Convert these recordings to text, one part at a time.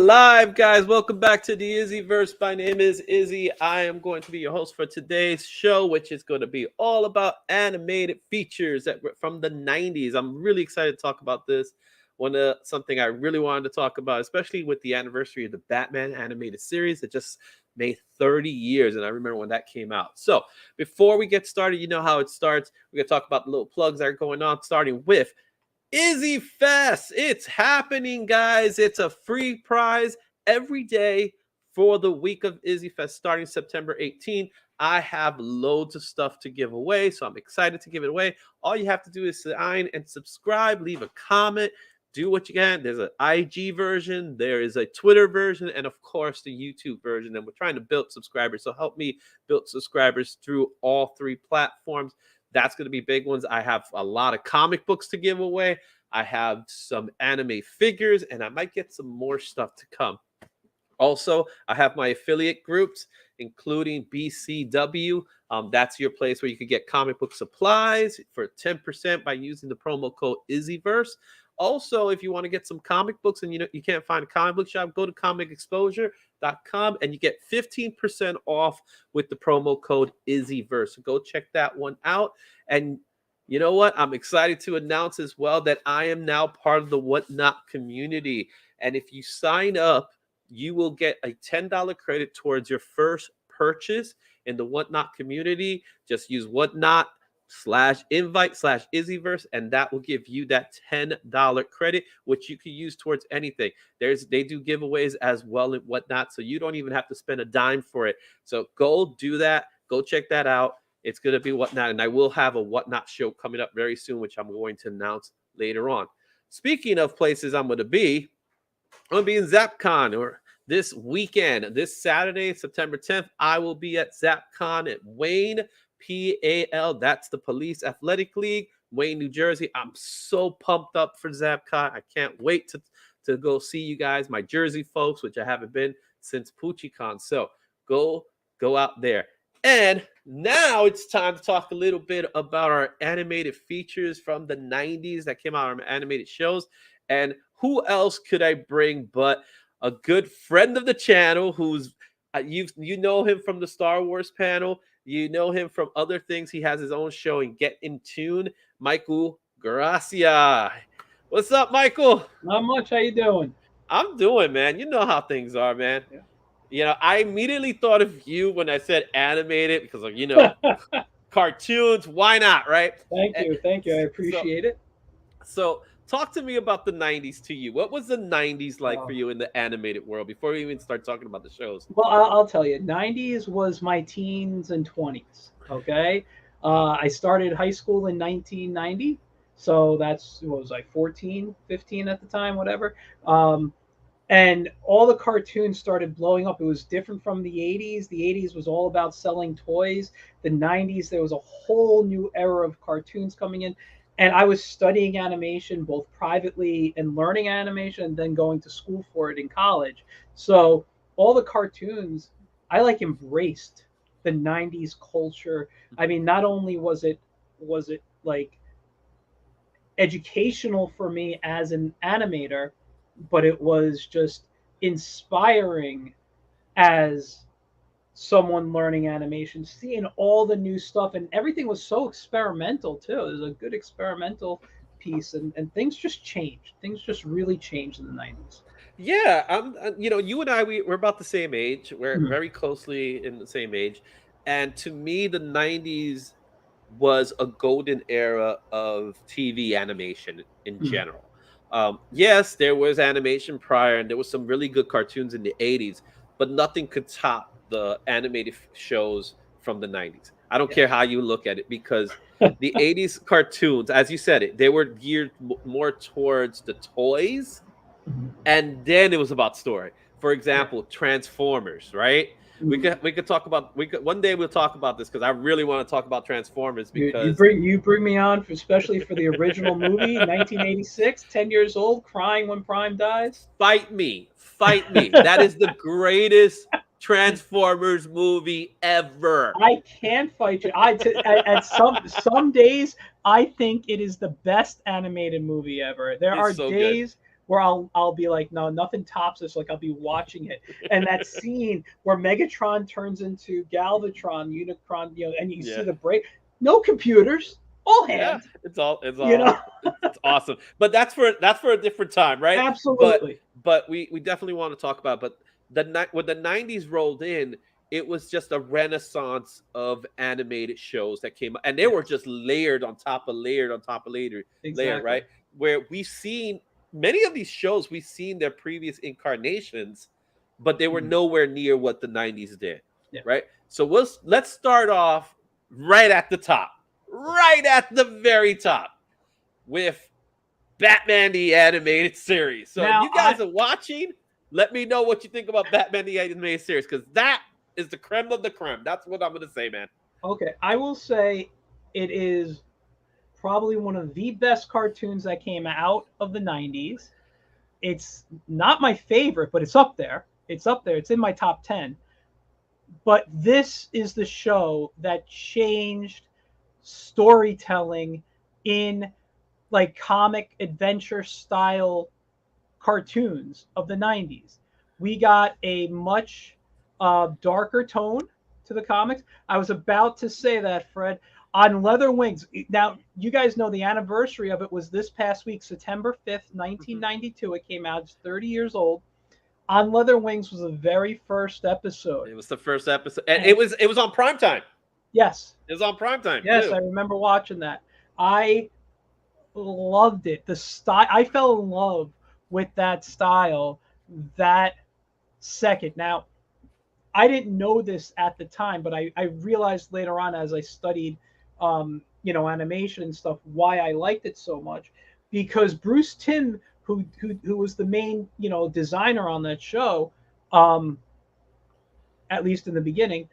live, guys. Welcome back to the IzzyVerse. My name is Izzy. I am going to be your host for today's show, which is going to be all about animated features from the 90s. I'm really excited to talk about this. Something I really wanted to talk about, especially with the anniversary of the Batman animated series that just made 30 years, and I remember when that came out. So before we get started, you know how it starts. We're going to talk about the little plugs that are going on, starting with Izzy Fest. It's happening, guys. It's a free prize every day for the week of Izzy Fest starting September 18th. I have loads of stuff to give away, so I'm excited to give it away. All you have to do is sign and subscribe, leave a comment, do what you can. There's an IG version, there is a Twitter version, and of course the YouTube version. And we're trying to build subscribers, so help me build subscribers through all three platforms. That's going to be big ones. I have a lot of comic books to give away. I have some anime figures, and I might get some more stuff to come. Also, I have my affiliate groups, including BCW. That's your place where you can get comic book supplies for 10% by using the promo code IzzyVerse. Also, if you want to get some comic books and you can't find a comic book shop, go to comicexposure.com and you get 15% off with the promo code IzzyVerse. So go check that one out. And you know what? I'm excited to announce as well that I am now part of the Whatnot community. And if you sign up, you will get a $10 credit towards your first purchase in the Whatnot community. Just use whatnot/invite/IzzyVerse, and that will give you that $10 credit, which you can use towards anything. They do giveaways as well at Whatnot, so you don't even have to spend a dime for it. So go do that. Go check that out. It's going to be Whatnot, and I will have a Whatnot show coming up very soon, which I'm going to announce later on. Speaking of places I'm going to be in Zapcon or this weekend. This Saturday, September 10th, I will be at Zapcon at Wayne, PAL. That's the Police Athletic League, Wayne, New Jersey. I'm so pumped up for Zapcon. I can't wait to go see you guys, my Jersey folks, which I haven't been since PoochieCon. So go out there. And now it's time to talk a little bit about our animated features from the 90s that came out on animated shows. And who else could I bring but a good friend of the channel who's you know him from the Star Wars panel. You know him from other things. He has his own show in Get in Tune, Michael Grassia. What's up, Michael? Not much. How you doing? I'm doing, man. You know how things are, man. Yeah. I immediately thought of you when I said animated because of, cartoons. Why not, right? Thank you. I appreciate it. So talk to me about the 90s to you. What was the 90s like for you in the animated world before we even start talking about the shows? Well, I'll tell you. 90s was my teens and 20s. Okay. I started high school in 1990. So that's, what was I, 14, 15 at the time, whatever. And all the cartoons started blowing up. It was different from the 80s. The 80s was all about selling toys. The 90s, there was a whole new era of cartoons coming in. And I was studying animation both privately and learning animation and then going to school for it in college. So all the cartoons, I embraced the 90s culture. I mean, not only was it like educational for me as an animator, but it was just inspiring as someone learning animation, seeing all the new stuff, and everything was so experimental too. It was a good experimental piece, and things just changed. Things just really changed in the 90s. Yeah, you and I, we're about the same age. We're very closely in the same age. And to me, the 90s was a golden era of TV animation in general. Yes, there was animation prior, and there was some really good cartoons in the 80s, but nothing could top the animated shows from the 90s. I don't care how you look at it, because the 80s cartoons, as you said it, they were geared more towards the toys, and then it was about story. For example, Transformers, right? We could talk about one day we'll talk about this because I really want to talk about Transformers because you bring me on especially for the original movie 1986, 10 years old, crying when Prime dies. Fight me. That is the greatest Transformers movie ever. I can't fight you. At some days I think it is the best animated movie ever. There are days where I'll be like, no, nothing tops this. Like I'll be watching it, and that scene where Megatron turns into Galvatron, Unicron, and you see Yeah. the break. No computers, all Yeah, hand. it's You know, all it's awesome. But that's for a different time, right? But absolutely. we definitely want to talk about. But when the '90s rolled in, it was just a renaissance of animated shows that came, and they were Yes, just layered on top of layered on top of layer, exactly. right? Where we've seen many of these shows, we've seen their previous incarnations, but they were Mhm. nowhere near what the '90s did, Yeah. right? So let's start off right at the top, right at the very top with Batman the Animated Series. So if Now you guys are watching, let me know what you think about Batman the Animated Series, because that is the creme of the creme. That's what I'm gonna say, man. okay, I will say it is probably one of the best cartoons that came out of the 90s. It's not my favorite, but it's up there. It's up there. It's in my top 10. But this is the show that changed storytelling in like comic adventure style cartoons of the 90s. We got a much darker tone to the comics. I was about to say that, Fred, on Leather Wings. Now, you guys know the anniversary of it was this past week, September 5th, Mhm. 1992. It came out. It's 30 years old. On Leather Wings was the very first episode. It was the first episode, and And it was on prime time. yes, It was on prime time yes, too. I remember watching that. I loved it. The style, I fell in love with that style that second. Now, I didn't know this at the time, but I realized later on as I studied, animation and stuff, why I liked it so much. Because Bruce Timm, who was the main, designer on that show, um, at least in the beginning,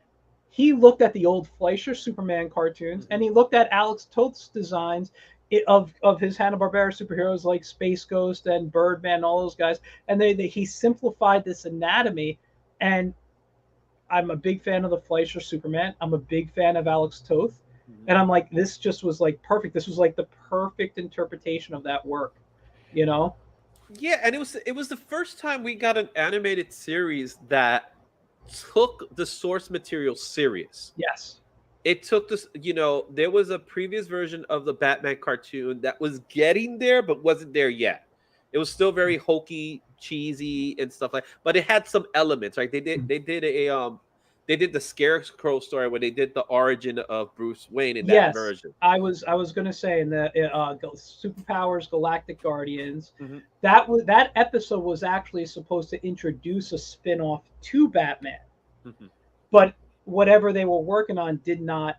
he looked at the old Fleischer Superman cartoons and Mhm. he looked at Alex Toth's designs of his Hanna-Barbera superheroes like Space Ghost and Birdman, all those guys, and he simplified this anatomy. And I'm a big fan of the Fleischer Superman. I'm a big fan of Alex Toth, Mhm. and I'm like, this just was like perfect. This was like the perfect interpretation of that work, you know? Yeah, and it was the first time we got an animated series that took the source material serious. Yes. It took this, there was a previous version of the Batman cartoon that was getting there but wasn't there yet. It was still very hokey, cheesy and stuff like, but it had some elements, right? They did the Scarecrow story where they did the origin of Bruce Wayne in that Yes, version. I was gonna say in the Superpowers Galactic Guardians, Mhm. that episode was actually supposed to introduce a spin-off to Batman, Mhm. but whatever they were working on did not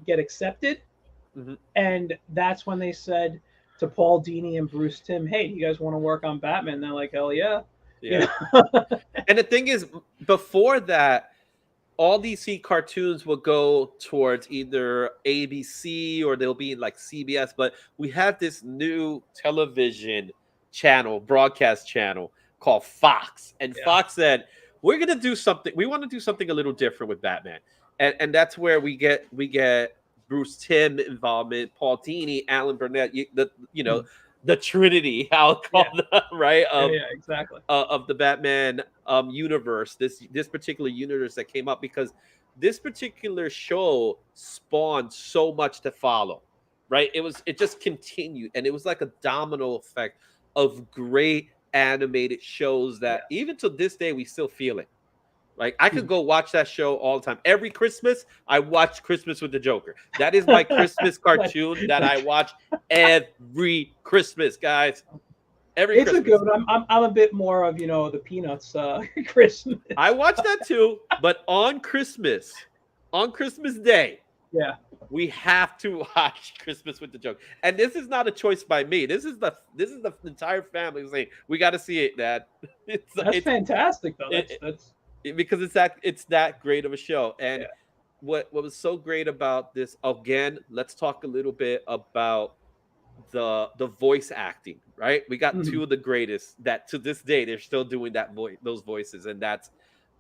get accepted, Mhm. and that's when they said to Paul Dini and Bruce Timm, "Hey, you guys want to work on Batman?" And they're like, "Hell yeah!" You Yeah. know? And the thing is, before that, all DC cartoons will go towards either ABC or they'll be in like CBS, but we have this new television channel, broadcast channel called Fox. And Yeah. Fox said, "We're gonna do something, we want to do something a little different with Batman." And that's where we get Bruce Timm involvement, Paul Dini, Alan Burnett, Mm. the Trinity, I'll Yeah. call them, right? Yeah. Yeah. Exactly. Of the Batman universe, this particular universe that came up, because this particular show spawned so much to follow, right? It just continued, and it was like a domino effect of great animated shows that Yes. even to this day we still feel it. Like I could Mm. go watch that show all the time. Every Christmas, I watch Christmas with the Joker. That is my Christmas But cartoon that I watch every Christmas, guys. Every it's a good Christmas. one. I'm a bit more of the Peanuts Christmas. I watch that too, but on Christmas Day, Yeah, we have to watch Christmas with the Joke. And this is not a choice by me. This is the entire family saying we got to see it, Dad. It's that's it's fantastic though. it, That's because it's that great of a show. And yeah. what was so great about this, again, let's talk a little bit about the voice acting, right? We got Mhm. two of the greatest that to this day they're still doing those voices, and that's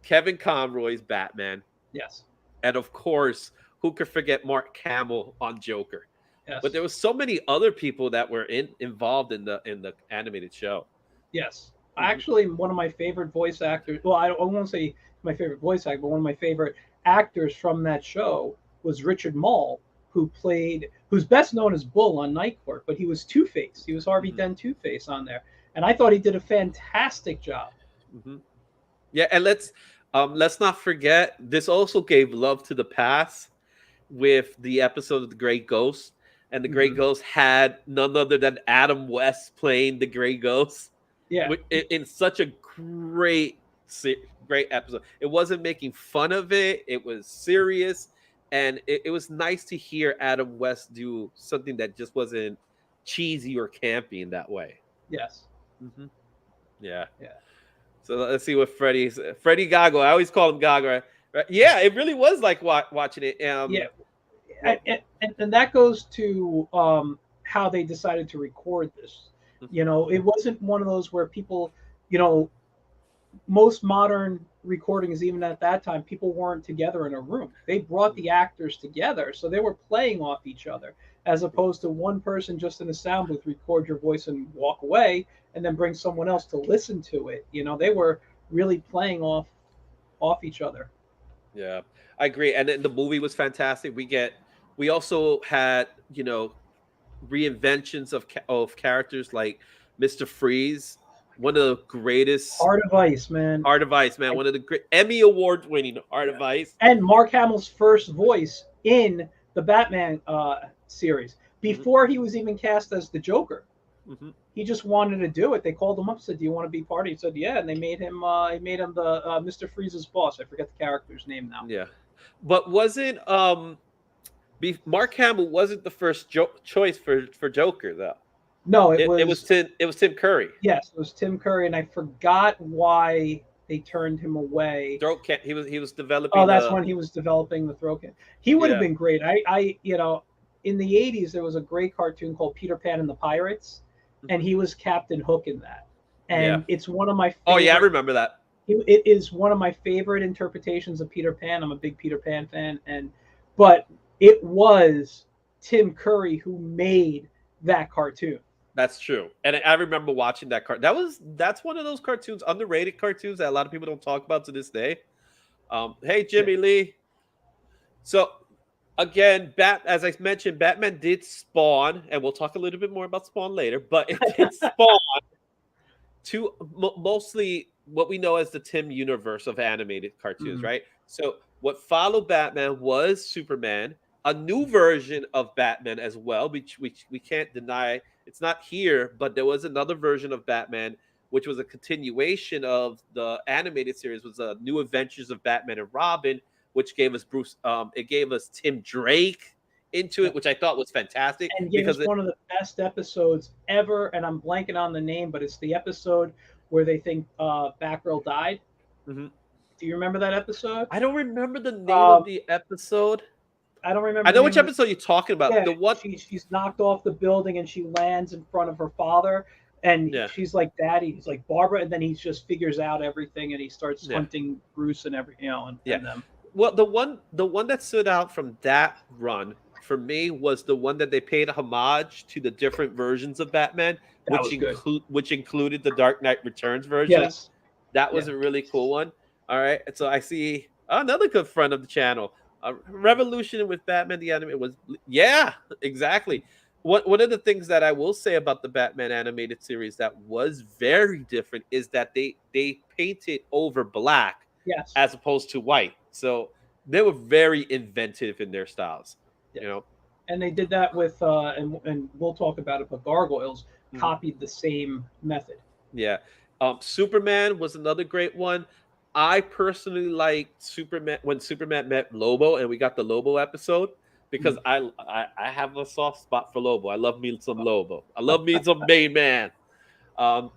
Kevin Conroy's Batman, Yes, and of course, who could forget Mark Hamill on Joker? But yes, there was so many other people that were involved in the animated show. Yes. Mhm. Actually, one of my favorite voice actors. Well, I won't say my favorite voice actor, but one of my favorite actors from that show was Richard Mall, who's best known as Bull on Night Court, but he was Two Face. He was Harvey Mhm. Dent Two Face on there, and I thought he did a fantastic job. Mhm. Yeah, and let's not forget this also gave love to the past with the episode of the Great Ghost, and the Great Hmm. Ghost had none other than Adam West playing the Great Ghost, Yeah. in such a great episode. It wasn't making fun of it; it was serious, and it was nice to hear Adam West do something that just wasn't cheesy or campy in that way. Yes. Hmm. Yeah. Yeah. So let's see what Freddie Gago. I always call him Gago. Right? Yeah, it really was like watching it. Yeah. Well, And that goes to how they decided to record this. mhm, It wasn't one of those where people, you know, most modern recordings, even at that time, people weren't together in a room. They brought mhm, the actors together, so they were playing off each other, as opposed to one person just in a sound booth record your voice and walk away, and then bring someone else to listen to it. They were really playing off each other. yeah, I agree. And then the movie was fantastic. We also had reinventions of characters like Mr. Freeze, one of the greatest Heart of Ice, man. Art of Ice, man, one of the great Emmy Award winning Art Yeah. of Ice. And Mark Hamill's first voice in the Batman series Hmm. before he was even cast as the Joker. Hmm. He just wanted to do it. They called him up, said, "Do you want to be part?" He said, "Yeah," and they made him. He made him the Mr. Freeze's boss. I forget the character's name now. Yeah, but wasn't Mark Hamill wasn't the first choice for Joker though. No, it It was was Tim Curry. yes, it was Tim Curry, and I forgot why they turned him away. Throat can he was Oh, developing that's the when he was developing the throat cancer. He would have yeah. been great. In the '80s there was a great cartoon called Peter Pan and the Pirates, and Mhm. he was Captain Hook in that. Yeah. And it's one of my Oh yeah, I favorite. remember that. It is one of my favorite interpretations of Peter Pan. I'm a big Peter Pan fan, but it was Tim Curry who made that cartoon. That's true. And I remember watching that that's one of those cartoons, underrated cartoons that a lot of people don't talk about to this day. Hey Yeah. Jimmy Lee. So again, as I mentioned, Batman did spawn, and we'll talk a little bit more about Spawn later, but it did spawn to mostly what we know as the Tim universe of animated cartoons, Mm, right? So what followed Batman was Superman, a new version of Batman as well, which we can't deny. It's not here, but there was another version of Batman, which was a continuation of the animated series, was a New Adventures of Batman and Robin, which gave us it gave us Tim Drake into yeah. it, which I thought was fantastic And gave because us one of the best episodes ever. And I'm blanking on the name, but it's the episode where they think Batgirl died. Mhm. Do you remember that episode? I don't remember the name of Um, the episode. I don't I remember the know name which of the. episode you're talking about. Yeah, The one, she's knocked off the building and she lands in front of her father, and yeah, she's like, "Daddy," he's like, "Barbara," and then he just figures out everything and he starts yeah, hunting Bruce and yeah. and them. Well, the one that stood out from that run for me was the one that they paid homage to the different versions of Batman, That was good. which included the Dark Knight Returns version. Yes. That was Yeah. a really cool one. All right, so I see another good friend of the channel. Revolution with Batman the anime was yeah, exactly. One of the things that I will say about the Batman animated series that was very different is that they painted over black Yes. as opposed to white. So they were very inventive in their styles. Yeah. You know. And they did that with and we'll talk about it, but Gargoyles Mhm. copied the same method. Yeah. Superman was another great one. I personally liked Superman when Superman met Lobo and we got the Lobo episode because Mm. I have a soft spot for Lobo. I love me some Lobo. I love me some main man. Um,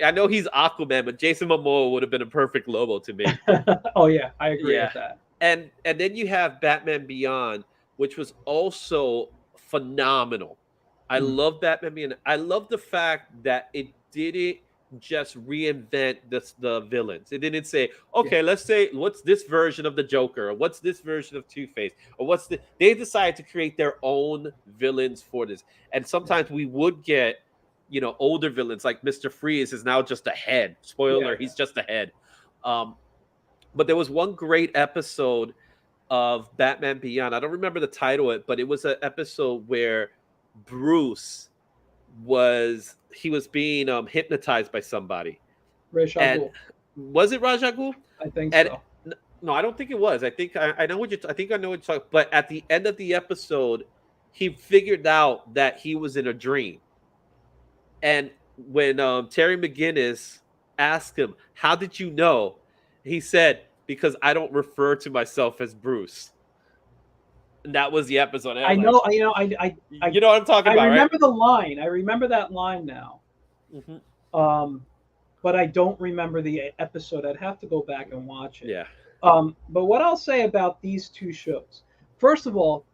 I know he's Aquaman, but Jason Momoa would have been a perfect Lobo to me. Oh yeah, I agree Yeah. with that. And then you have Batman Beyond, which was also phenomenal. I Mm. love Batman Beyond. I love the fact that it didn't just reinvent the villains. It didn't say, Yeah. okay, let's say what's this version of the Joker, or what's this version of Two Face, or what's the. They decided to create their own villains for this, and Yeah. sometimes we would get older villains like Mr. Freeze is now just a head. Spoiler, he's just a head. But there was one great episode of Batman Beyond. I don't remember the title of it, but it was an episode where Bruce was being hypnotized by somebody. Ra's al Ghul. Was it Ra's al Ghul? I think so. No, I don't think it was. I think I know what you're. I think I know what you're talking. But at the end of the episode, he figured out that he was in a dream. And when Terry McGinnis asked him, "How did you know?" He said, "Because I don't refer to myself as Bruce." And that was the episode. I know. You know what I'm talking about. I remember right? the line. I remember that line now. Mm-hmm. But I don't remember the episode. I'd have to go back and watch it. Yeah. But what I'll say about these two shows, first of all,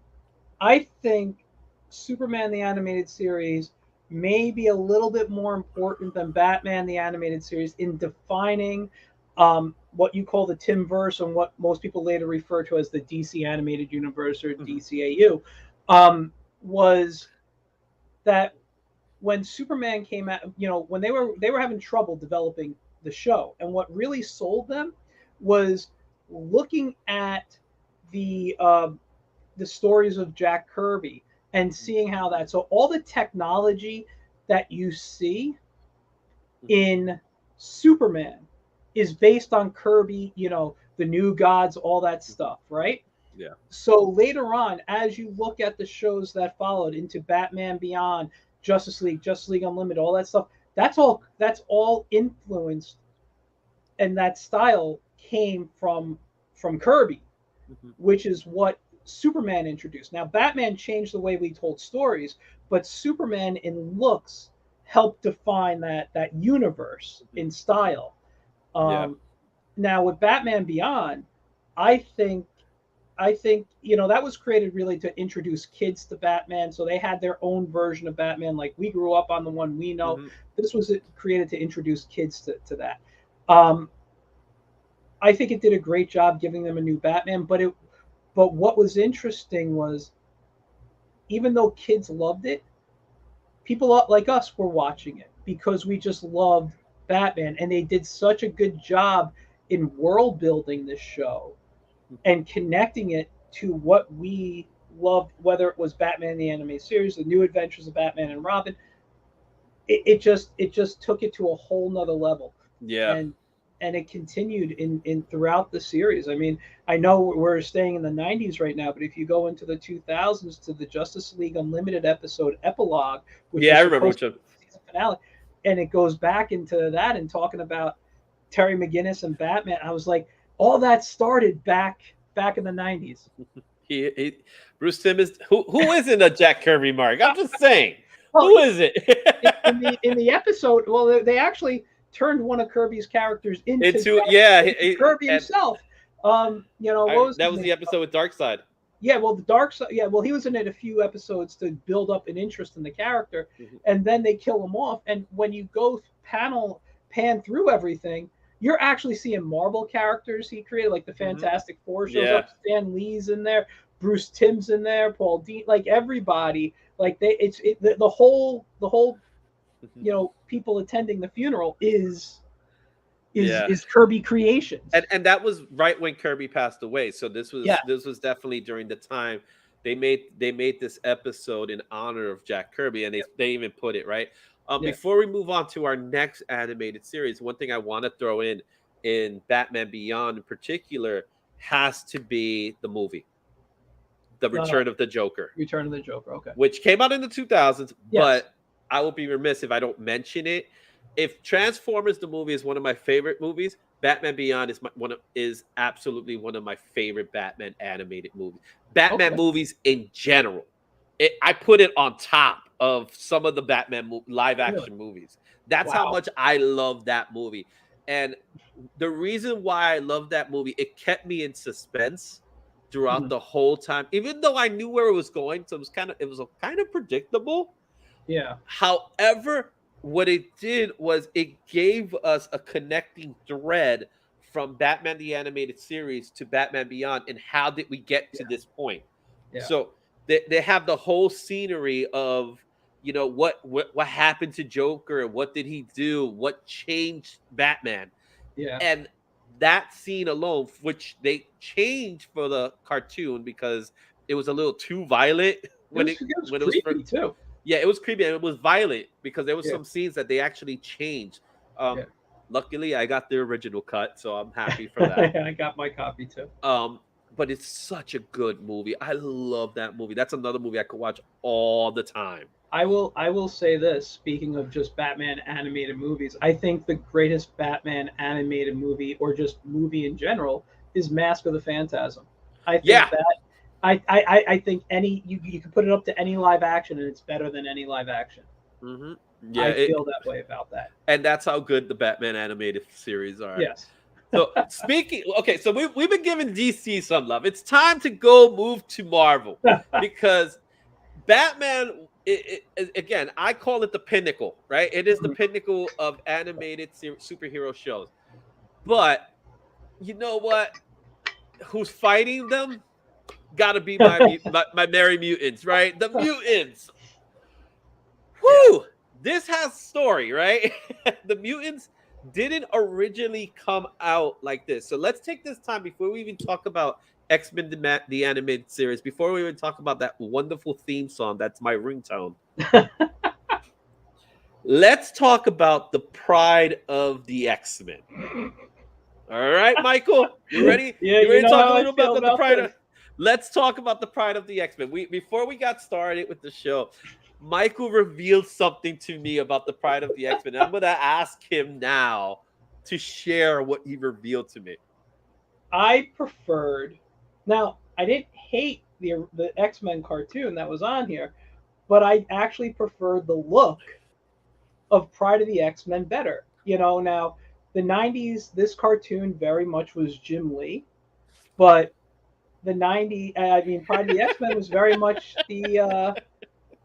I think Superman the Animated Series may be a little bit more important than Batman the Animated Series in defining what you call the Timverse and what most people later refer to as the DC Animated Universe or DCAU, was that when Superman came out, when they were having trouble developing the show, and what really sold them was looking at the stories of Jack Kirby and seeing how that. So all the technology that you see in Superman is based on Kirby, the New Gods, all that stuff, right? Yeah. So later on, as you look at the shows that followed into Batman Beyond, Justice League Unlimited, all that stuff, that's all influenced, and that style came from Kirby, which is what Superman introduced. Now, Batman changed the way we told stories, but Superman in looks helped define that universe in style. Now with Batman Beyond, I think that was created really to introduce kids to Batman, so they had their own version of Batman. Like we grew up on the one we know. This was created to introduce kids to that. I think it did a great job giving them a new Batman, but what was interesting was, even though kids loved it, people like us were watching it because we just loved Batman, and they did such a good job in world building this show and connecting it to what we loved, whether it was Batman the Animated Series, the New Adventures of Batman and Robin. It just took it to a whole nother level. Yeah. And it continued in throughout the series. I mean, I know we're staying in the 90s right now, but if you go into the 2000s to the Justice League Unlimited episode Epilogue, which I remember the season finale, and it goes back into that and talking about Terry McGinnis and Batman, I was like, all that started back in the 90s. Bruce Timm is who isn't a Jack Kirby mark? I'm just saying. Well, who is it? in the episode, well, they actually turned one of Kirby's characters into Kirby himself. That was the episode with Darkseid. Yeah, well, the Darkseid. Yeah, well, he was in it a few episodes to build up an interest in the character, and then they kill him off. And when you go pan through everything, you're actually seeing Marvel characters he created, like the Fantastic Four shows up. Stan Lee's in there, Bruce Timm's in there, Paul Dean, like everybody. Like the whole people attending the funeral is Kirby creations. And that was right when Kirby passed away. So this was definitely during the time they made this episode in honor of Jack Kirby, and they even put it right. Before we move on to our next animated series, one thing I want to throw in Batman Beyond in particular has to be the movie, The Return of the Joker. Return of the Joker, okay. Which came out in the 2000s, but I will be remiss if I don't mention it. If Transformers the movie is one of my favorite movies, Batman Beyond is absolutely one of my favorite Batman animated movies. Batman movies in general. I put it on top of some of the Batman live action movies. That's how much I love that movie. And the reason why I love that movie, it kept me in suspense throughout the whole time, even though I knew where it was going. So it was kind of predictable. Yeah. However, what it did was it gave us a connecting thread from Batman the Animated Series to Batman Beyond, and how did we get to this point? So they have the whole scenery of what happened to Joker, what did he do, what changed Batman. Yeah. And that scene alone, which they changed for the cartoon because it was a little too violent It was when it was creepy too. yeah, it was creepy and it was violent because there was Yeah. some scenes that they actually changed. Yeah. Luckily I got the original cut, so I'm happy for that. I got my copy too. But it's such a good movie. I love that movie. That's another movie I could watch all the time. I will say this, speaking of just Batman animated movies, I think the greatest Batman animated movie, or just movie in general, is Mask of the Phantasm. I think Yeah. that I think you can put it up to any live action and it's better than any live action. Hmm. I Yeah, feel that way about that. and that's how good the Batman animated series are. Yes. So speaking, okay, so we've been giving DC some love. It's time to go move to Marvel because Batman, again, I call it the pinnacle, right? It is the pinnacle of animated superhero shows. But you know what? Who's fighting them? Got to be my merry mutants, right? The mutants. Yeah. Whoo! This has story, right? The mutants didn't originally come out like this. So let's take this time before we even talk about X-Men the animated series, before we even talk about that wonderful theme song that's my ringtone. Let's talk about the pride of the X-Men. All right, Michael, you ready? Yeah, You you ready to know talk how a I little feel about the about pride this. of? Let's talk about the pride of the X-Men. Before we got started with the show, Michael revealed something to me about the pride of the X-Men. And I'm going to ask him now to share what he revealed to me. I preferred. Now, I didn't hate the X Men cartoon that was on here, but I actually preferred the look of Pride of the X Men better. Now the '90s, this cartoon very much was Jim Lee, but the '90s, I mean, Pride of the X Men was very much the had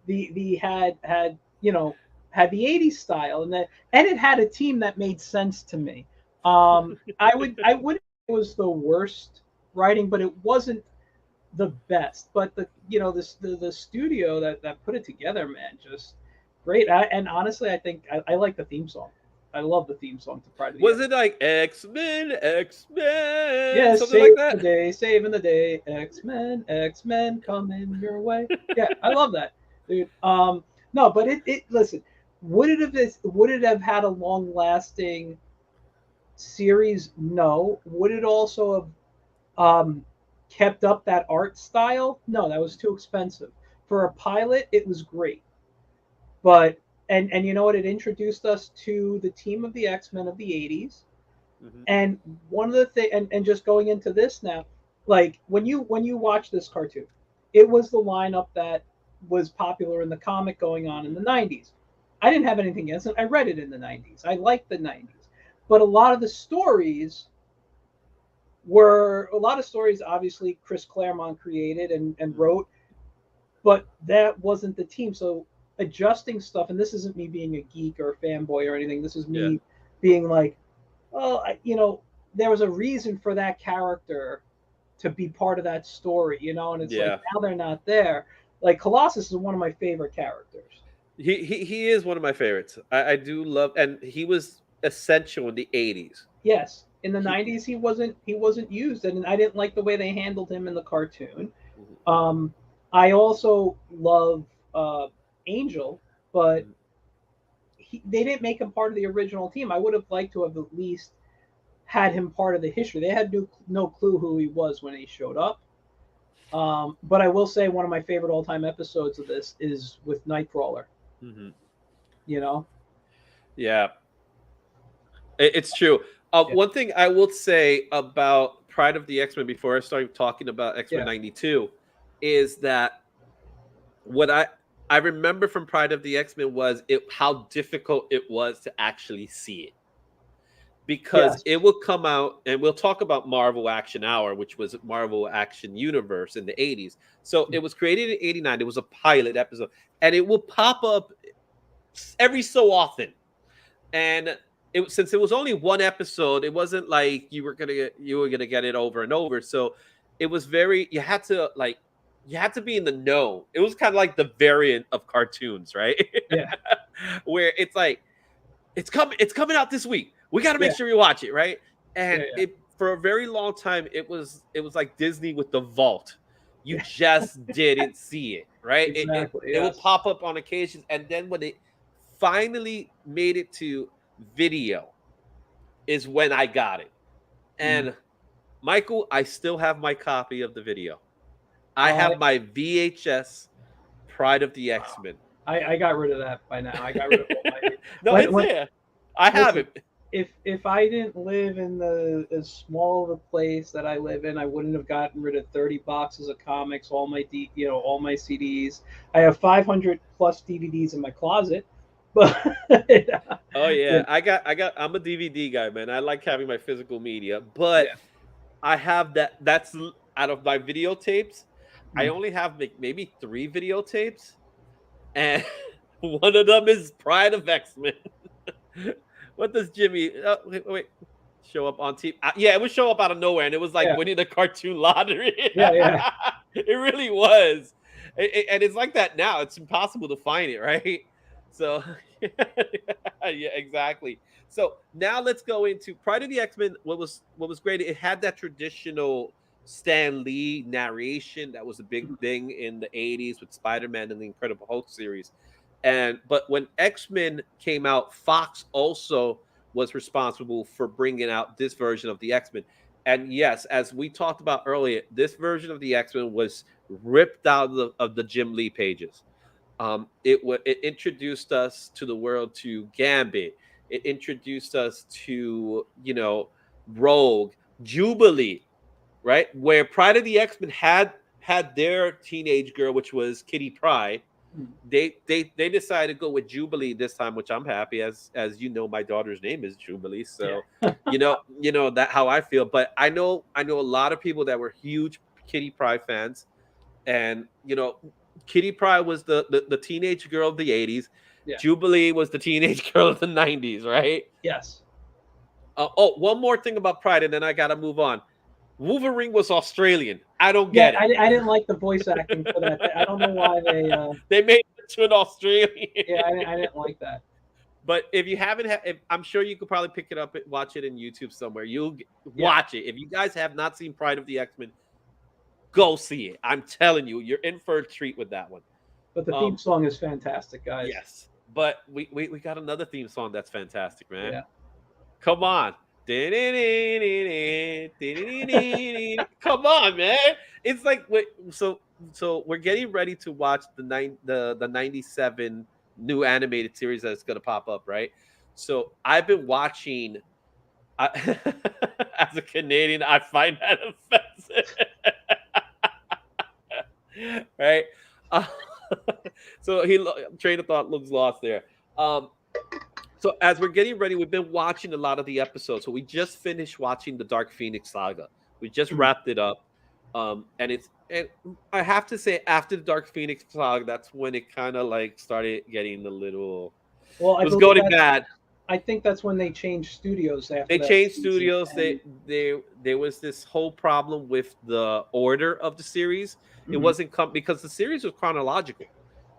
the '80s style, and it had a team that made sense to me. I would it was the worst writing, but it wasn't the best. But the studio that put it together, man, just great. And honestly, I think I like the theme song. I love the theme song to Pride of the Was X. it like X-Men, X-Men, Yes, something like save the that? day, saving the day, X Men coming your way. Yeah, I love that, dude. No, but it listen, would it have had a long lasting series? No. Would it also have kept up that art style? No, that was too expensive. For a pilot, it was great, but and you know what? It introduced us to the team of the X Men of the '80s. Mm-hmm. And one of the things, and just going into this now, like when you watch this cartoon, it was the lineup that was popular in the comic going on in the '90s. I didn't have anything against it. I read it in the '90s. I liked the '90s, but a lot of stories obviously Chris Claremont created and Mm-hmm. wrote, but that wasn't the team. So adjusting stuff, and this isn't me being a geek or a fanboy or anything. This is Yeah. me being like, well, there was a reason for that character to be part of that story, and it's like Yeah. now they're not there. Like Colossus is one of my favorite characters. He is one of my favorites. I do love, and he was essential in the 80s. Yes, in the He, '90s he wasn't used, and I didn't like the way they handled him in the cartoon. Mhm. Um, I also love Angel, but they didn't make him part of the original team. I would have liked to have at least had him part of the history. They had no clue who he was when he showed up. But I will say one of my favorite all-time episodes of this is with Nightcrawler. Mhm. You know, Yeah, it's true. yeah, One thing I will say about Pride of the X-Men before I start talking about X-Men yeah, 92 is that what I remember from Pride of the X-Men was how difficult it was to actually see it, because yes, it will come out, and we'll talk about Marvel Action Hour, which was Marvel Action Universe in the 80s. So it was created in 89. It was a pilot episode, and it will pop up every so often. And since it was only one episode, it wasn't like you were gonna get it over and over. So it was you had to like you had to be in the know. It was kind of like the variant of cartoons, right? Yeah, Where it's like it's coming out this week. We got to make yeah, sure we watch it, right? yeah, And yeah. it for a very long time it was like Disney with the vault. You just didn't see it, right? Exactly. It would Yes. pop up on occasions, and then when it finally made it to video is when I got it. Mhm. And Michael, I still have my copy of the video. I Uh, have my VHS Pride of the X-Men. I got rid of that by now. I got rid of all my No, it's when there. I have listen. it. If I didn't live in the as small of a place that I live in, I wouldn't have gotten rid of 30 boxes of comics, all my all my CDs. I have 500 plus DVDs in my closet, but Oh yeah, yeah, I'm a DVD guy, man. I like having my physical media, but yeah. I have that. Out of my videotapes. I Mm. only have maybe 3 videotapes, and one of them is Pride of X-Men. What does Jimmy? Wait, show up on TV? Yeah, it would show up out of nowhere, and it was like Yeah, winning the cartoon lottery. yeah, yeah. It really was, and it's like that now. It's impossible to find it, right? So, yeah, exactly. So now let's go into Pride of the X-Men. What was great? It had that traditional Stan Lee narration that was a big Mm. thing in the '80s with Spider-Man and the Incredible Hulk series. And but when X-Men came out, Fox also was responsible for bringing out this version of the X-Men. And yes, as we talked about earlier, this version of the X-Men was ripped out of the Jim Lee pages. It introduced us to the world, to Gambit. It introduced us to Rogue, Jubilee, right? Where Pride of the X-Men had their teenage girl, which was Kitty Pryde. Mm. They decided to go with Jubilee this time, which I'm happy, as you know, my daughter's name is Jubilee. So Yeah. you know that how I feel. But I know a lot of people that were huge Kitty Pryde fans, and Kitty Pryde was the teenage girl of the '80s. Yeah. Jubilee was the teenage girl of the '90s, right? Yes. Oh, one more thing about Pride, and then I gotta move on. Wolverine was Australian. I don't Yeah, get it. I didn't like the voice acting for that. I don't know why they. They made it to an Australian. Yeah, I didn't like that. But if you haven't, I'm sure you could probably pick it up, watch it in YouTube somewhere. You'll Yeah, watch it. If you guys have not seen Pride of the X-Men, go see it. I'm telling you, you're in for a treat with that one. but the theme Um, song is fantastic, guys. yes, but we got another theme song that's fantastic, man. Yeah. Come on. Come on, man. It's like so we're getting ready to watch the 97 new animated series that's going to pop up, right? So I've been watching as a Canadian, I find that offensive. Right? Uh, so train of thought looks lost there. Um so as we're getting ready, we've been watching a lot of the episodes. So we just finished watching the Dark Phoenix saga. We just Mhm. wrapped it up. And I have to say, after the Dark Phoenix saga, that's when it kind of like started getting a little. Well, It I was believe going that bad. I think that's when they changed studios after They that changed season, studios. and There was this whole problem with the order of the series. It mhm. wasn't because the series was chronological.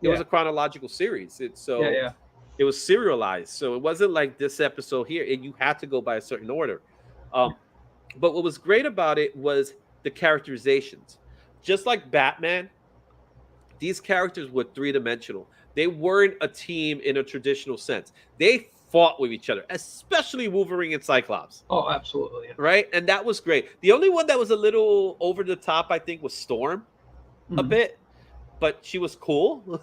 It was Yeah, a chronological series. yeah, yeah. It was serialized, so it wasn't like this episode here, and you had to go by a certain order. Um, but what was great about it was the characterizations. Just like Batman, these characters were 3 dimensional. They weren't a team in a traditional sense. They fought with each other, especially Wolverine and Cyclops, Oh, absolutely. right? And that was great. The only one that was a little over the top, I think, was Storm Yeah. a Mhm. bit, but she was cool.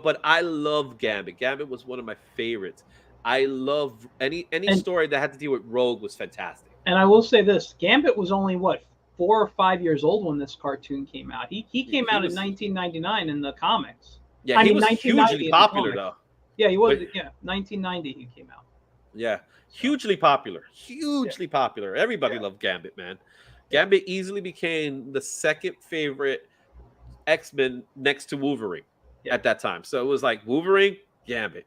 But I love Gambit. Gambit was one of my favorites. I love any And story that had to deal with Rogue was fantastic. and I will say this: Gambit was only what 4 or 5 years old when this cartoon came out. He Yeah, came out in 1999 in the comics. yeah, I he mean was hugely 1990 in the popular comics. though. Yeah, he was. But Yeah, 1990 he came out. yeah, So hugely popular. yeah, Hugely popular. Everybody yeah, loved Gambit, man. yeah, Gambit easily became the second favorite X-Men next to Wolverine yeah. at that time. So it was like Wolverine, Gambit.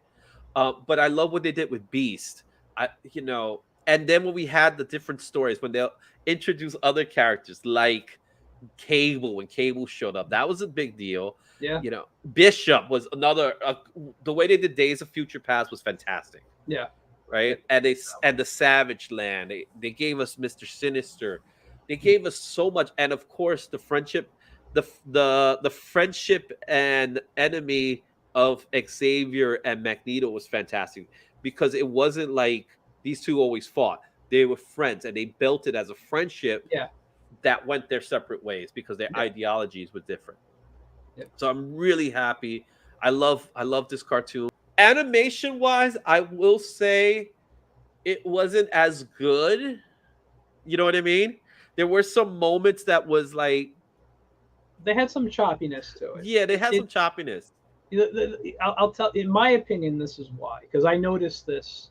But I love what they did with Beast. And then when we had the different stories, when they'll introduce other characters like Cable, when Cable showed up, that was a big deal. Yeah. You know, Bishop was another. The way they did Days of Future Past was fantastic, Yeah. right? And the Savage Land. They gave us Mister Sinister. They gave us so much, and of course the friendship, the friendship and enemy of Xavier and Magneto was fantastic because it wasn't like these two always fought. They were friends, and they built it as a friendship Yeah. that went their separate ways because their Yeah. ideologies were different. Yeah. So I'm really happy. I love this cartoon. Animation wise, I will say it wasn't as good. You know what I mean? There were some moments that was like, They had some choppiness to it. yeah, they had It some choppiness. I'll tell. In my opinion, this is why, because I noticed this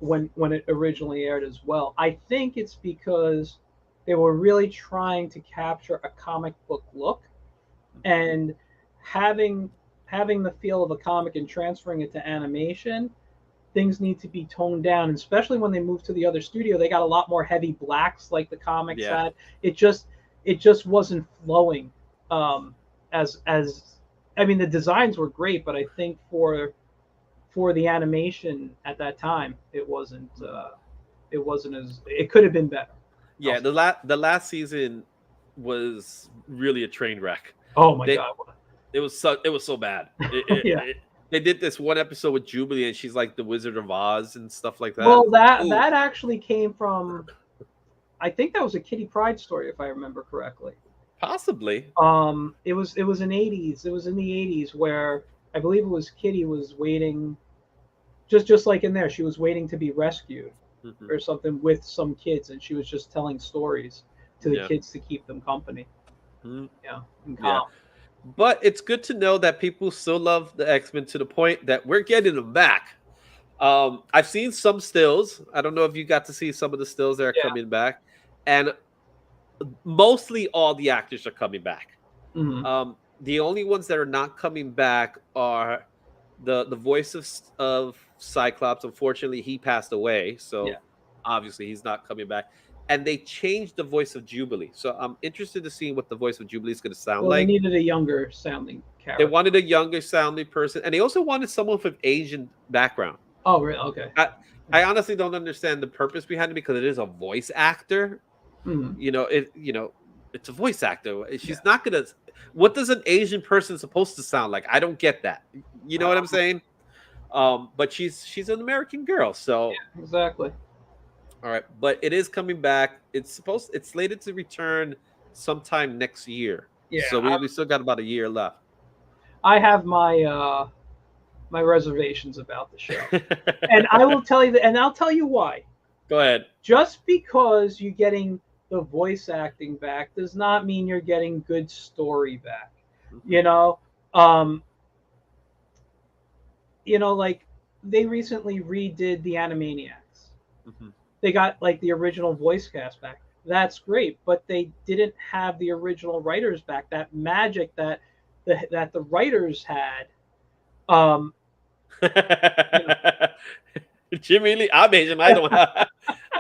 when it originally aired as well. I think it's because they were really trying to capture a comic book look, and having having the feel of a comic and transferring it to animation. Things need to be toned down, especially when they moved to the other studio. They got a lot more heavy blacks like the comics Yeah. had. It just wasn't flowing as I mean the designs were great, but I think for the animation at that time it wasn't as it could have been better. Yeah, the last season was really a train wreck. Oh my They god. it was so bad. Yeah. They did this one episode with Jubilee, and she's like the Wizard of Oz and stuff like that. Well, that Ooh, that actually came from I think that was a Kitty Pryde story if I remember correctly. possibly. It was in '80s. It was in the '80s where I believe it was Kitty was waiting, just like in there, she was waiting to be rescued Mhm. or something with some kids, and she was just telling stories to the Yeah. kids to keep them company. Mhm. Yeah, and Yeah. calm. But it's good to know that people still love the X-Men to the point that we're getting them back. I've seen some stills. I don't know if you got to see some of the stills that are Yeah. coming back, and mostly all the actors are coming back. Hmm. The only ones that are not coming back are the voice of Cyclops. Unfortunately, he passed away, Yeah. so obviously he's not coming back. And they changed the voice of Jubilee, so I'm interested to see what the voice of Jubilee is going to sound Well, they like. needed a younger sounding They character. wanted a younger sounding person, and they also wanted someone with Asian background. Oh, really? Okay. I, I honestly don't understand the purpose behind it because it is a voice actor. Hmm. It's a voice actor. Yeah. She's not gonna. What does an Asian person supposed to sound like? I don't get that. You know what I'm Um, saying? But she's an American girl, so exactly. all right. But it is coming back. It's slated to return sometime next year. Yeah. So we still got about a year left. I have my reservations about the show, and I will tell you that, and I'll tell you why. Go ahead. Just because you're getting the voice acting back does not mean you're getting good story back. You know, um, like they recently redid the Animaniacs. Mhm. They got like the original voice cast back. That's great, but they didn't have the original writers back. That magic that the writers had. Um, you know, Jimmy Lee, I'm Asian. I don't have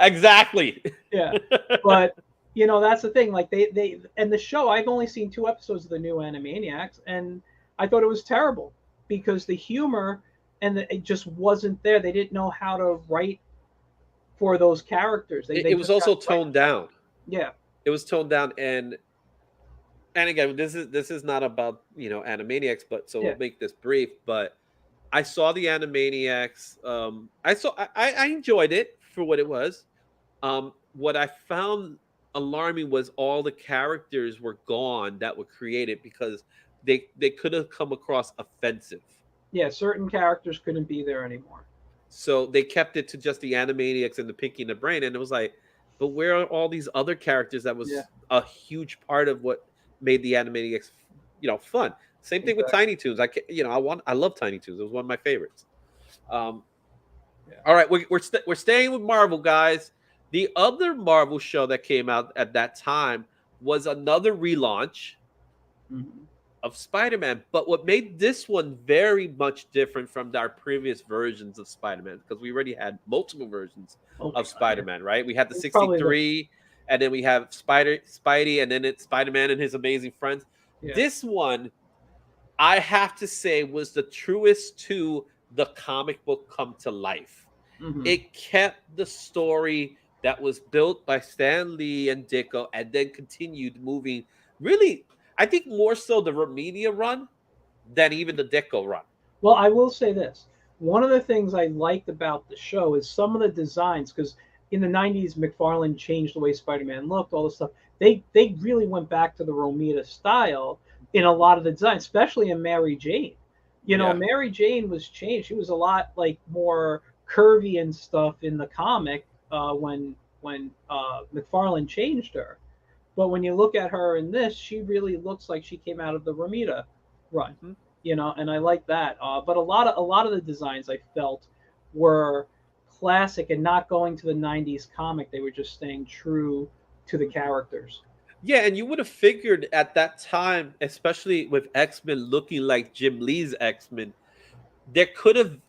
exactly. yeah, but that's the thing. Like they and the show. I've only seen 2 episodes of the new Animaniacs, and I thought it was terrible because the humor it just wasn't there. They didn't know how to write for those characters. They It was just got also right. toned down. Yeah, It was toned down, and again, this is not about Animaniacs, but so yeah, we'll make this brief. But I saw the Animaniacs. I enjoyed it for what it was. What I found alarming was all the characters were gone that were created because they could have come across offensive. yeah. Certain characters couldn't be there anymore. So they kept it to just the Animaniacs and the Pinky and the Brain, and it was like, but where are all these other characters that Yeah, was a huge part of what made the Animaniacs, fun? Same thing with exactly. Tiny Toons. I love Tiny Toons. It was one of my favorites. Um, Yeah. all right, we're staying with Marvel, guys. The other Marvel show that came out at that time was another relaunch Mhm. of Spider-Man. But what made this one very much different from our previous versions of Spider-Man, because we already had multiple versions Oh my of god, yeah. Spider-Man, right? We had the It's probably the 63, and then we have Spidey, and then it's Spider-Man and his amazing friends. Yeah. This one, I have to say, was the truest to the comic book come to life. Mm-hmm. It kept the story that was built by Stan Lee and Ditko, and then continued moving. Really, I think more so the Romita run than even the Ditko run. Well, I will say this. One of the things I liked about the show is some of the designs, because in the 90s, McFarlane changed the way Spider-Man looked, all this stuff. They really went back to the Romita style in a lot of the designs, especially in Mary Jane. Yeah. Mary Jane was changed. She was a lot like more curvy and stuff in the comic when McFarlane changed her. But when you look at her in this, she really looks like she came out of the Romita run, Mhm. and I like that. But a lot of the designs I felt were classic and not going to the '90s comic. They were just staying true to the characters. Yeah, and you would have figured at that time, especially with X-Men looking like Jim Lee's X-Men, they could have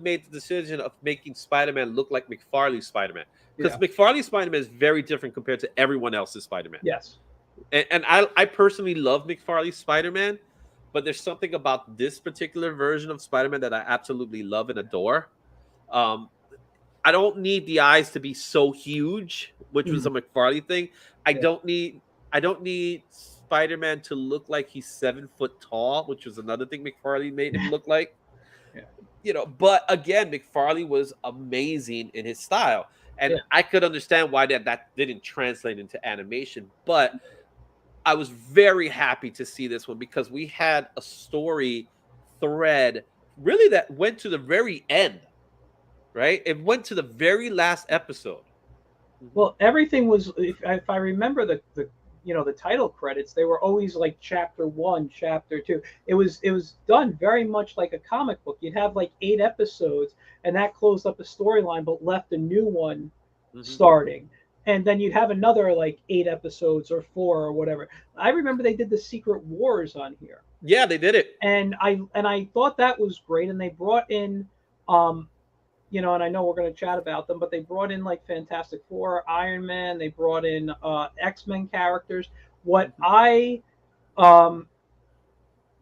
made the decision of making Spider-Man look like McFarlane's Spider-Man, because Yeah. McFarlane's Spider-Man is very different compared to everyone else's Spider-Man. Yes. And I personally love McFarlane's Spider-Man, but there's something about this particular version of Spider-Man that I absolutely love and adore. Um, I don't need the eyes to be so huge, which was a Mhm. McFarlane thing. I Yeah. don't need I don't need Spider-Man to look like he's 7 foot tall, which was another thing McFarlane made him look like. Yeah. But again, McFarlane was amazing in his style. And Yeah. I could understand why that didn't translate into animation. But I was very happy to see this one because we had a story thread really that went to the very end, right? It went to the very last episode. Mhm. Well, everything was, if I remember the title credits, they were always like chapter 1, chapter 2. It was done very much like a comic book. You'd have like 8 episodes, and that closed up a storyline, but left a new one Mhm. starting. And then you'd have another like 8 episodes or 4 or whatever. I remember they did the Secret Wars on here, Yeah, they did it. and I thought that was great. And they brought in, um, and I know we're going to chat about them, but they brought in like Fantastic Four, Iron Man. They brought in X-Men characters. What Mhm. I um,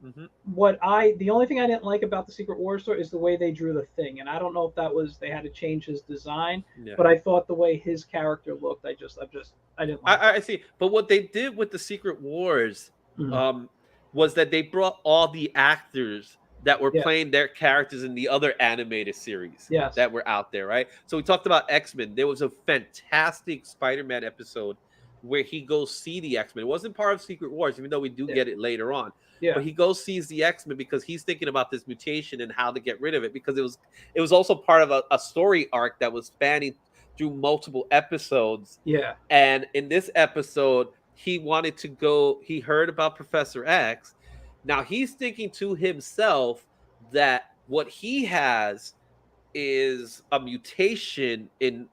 Mhm. the only thing I didn't like about the Secret Wars story is the way they drew the Thing, and I don't know if that was they had to change his design, Yeah. but I thought the way his character looked, I didn't like. I see. But what they did with the Secret Wars Mhm. um, was that they brought all the actors that were Yeah. playing their characters in the other animated series Yes. that were out there, right? So we talked about X-Men. There was a fantastic Spider-Man episode where he goes see the X-Men. It wasn't part of Secret Wars, even though we do Yeah. get it later on. Yeah. But he goes sees the X-Men because he's thinking about this mutation and how to get rid of it, because it was also part of a story arc that was spanning through multiple episodes. Yeah. And in this episode, he heard about Professor X. Now he's thinking to himself that what he has is a mutation in,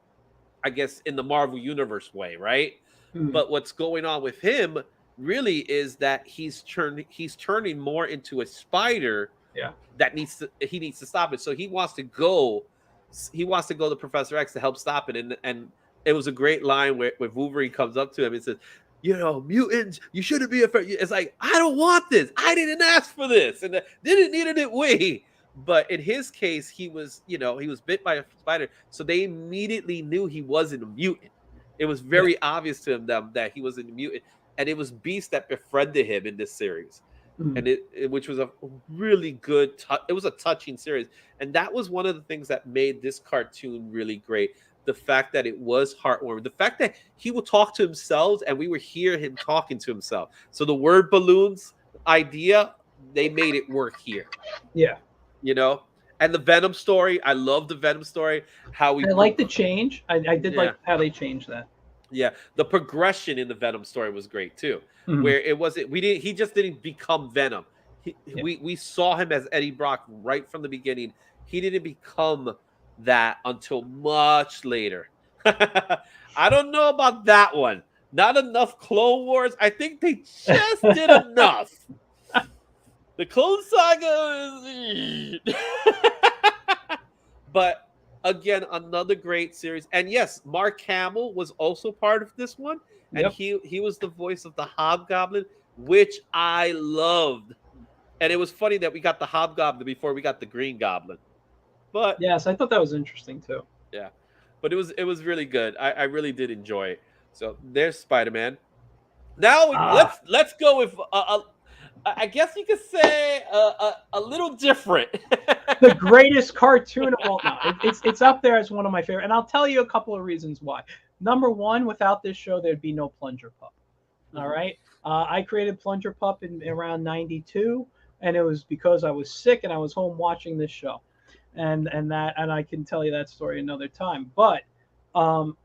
I guess, in the Marvel Universe way, right? Mhm. But what's going on with him really is that he's turning more into a spider Yeah. that he needs to stop it. So he wants to go to Professor X to help stop it. And it was a great line where Wolverine comes up to him and says, mutants, you shouldn't be afraid. It's like, I don't want this. I didn't ask for this, and didn't need it we. But in his case, he was bit by a spider, so they immediately knew he wasn't a mutant. It was Yeah. very obvious to them that he wasn't a mutant, and it was Beast that befriended him in this series, Mhm. and which was a really good. It was a touching series, and that was one of the things that made this cartoon really great. The fact that it was heartwarming, the fact that he would talk to himself, and we would hear him talking to himself. So the word balloons idea, they made it work here, Yeah. you know. And the Venom story, I love the Venom story. How we I like the change. I did yeah. like how they changed that. Yeah, the progression in the Venom story was great too. Mhm. Where it wasn't, we didn't, he just didn't become Venom. Yeah. We saw him as Eddie Brock right from the beginning. He didn't become that until much later. I don't know about that one. Not enough Clone Wars. I think they just did enough. The Clone Saga is... but again, another great series. And yes, Mark Hamill was also part of this one, and Yep. he was the voice of the Hobgoblin, which I loved. And it was funny that we got the Hobgoblin before we got the Green Goblin. But Yes, I thought that was interesting too. yeah, but it was really good. I really did enjoy it. So there's Spider-Man. Now Ah, let's go with I guess you could say a little different. the greatest cartoon of all. No, it's up there as one of my favorite, and I'll tell you a couple of reasons why. Number one, without this show, there'd be no Plunger Pup. All Mhm. right, I created Plunger Pup in around '92, and it was because I was sick and I was home watching this show, and I can tell you that story another time. But um,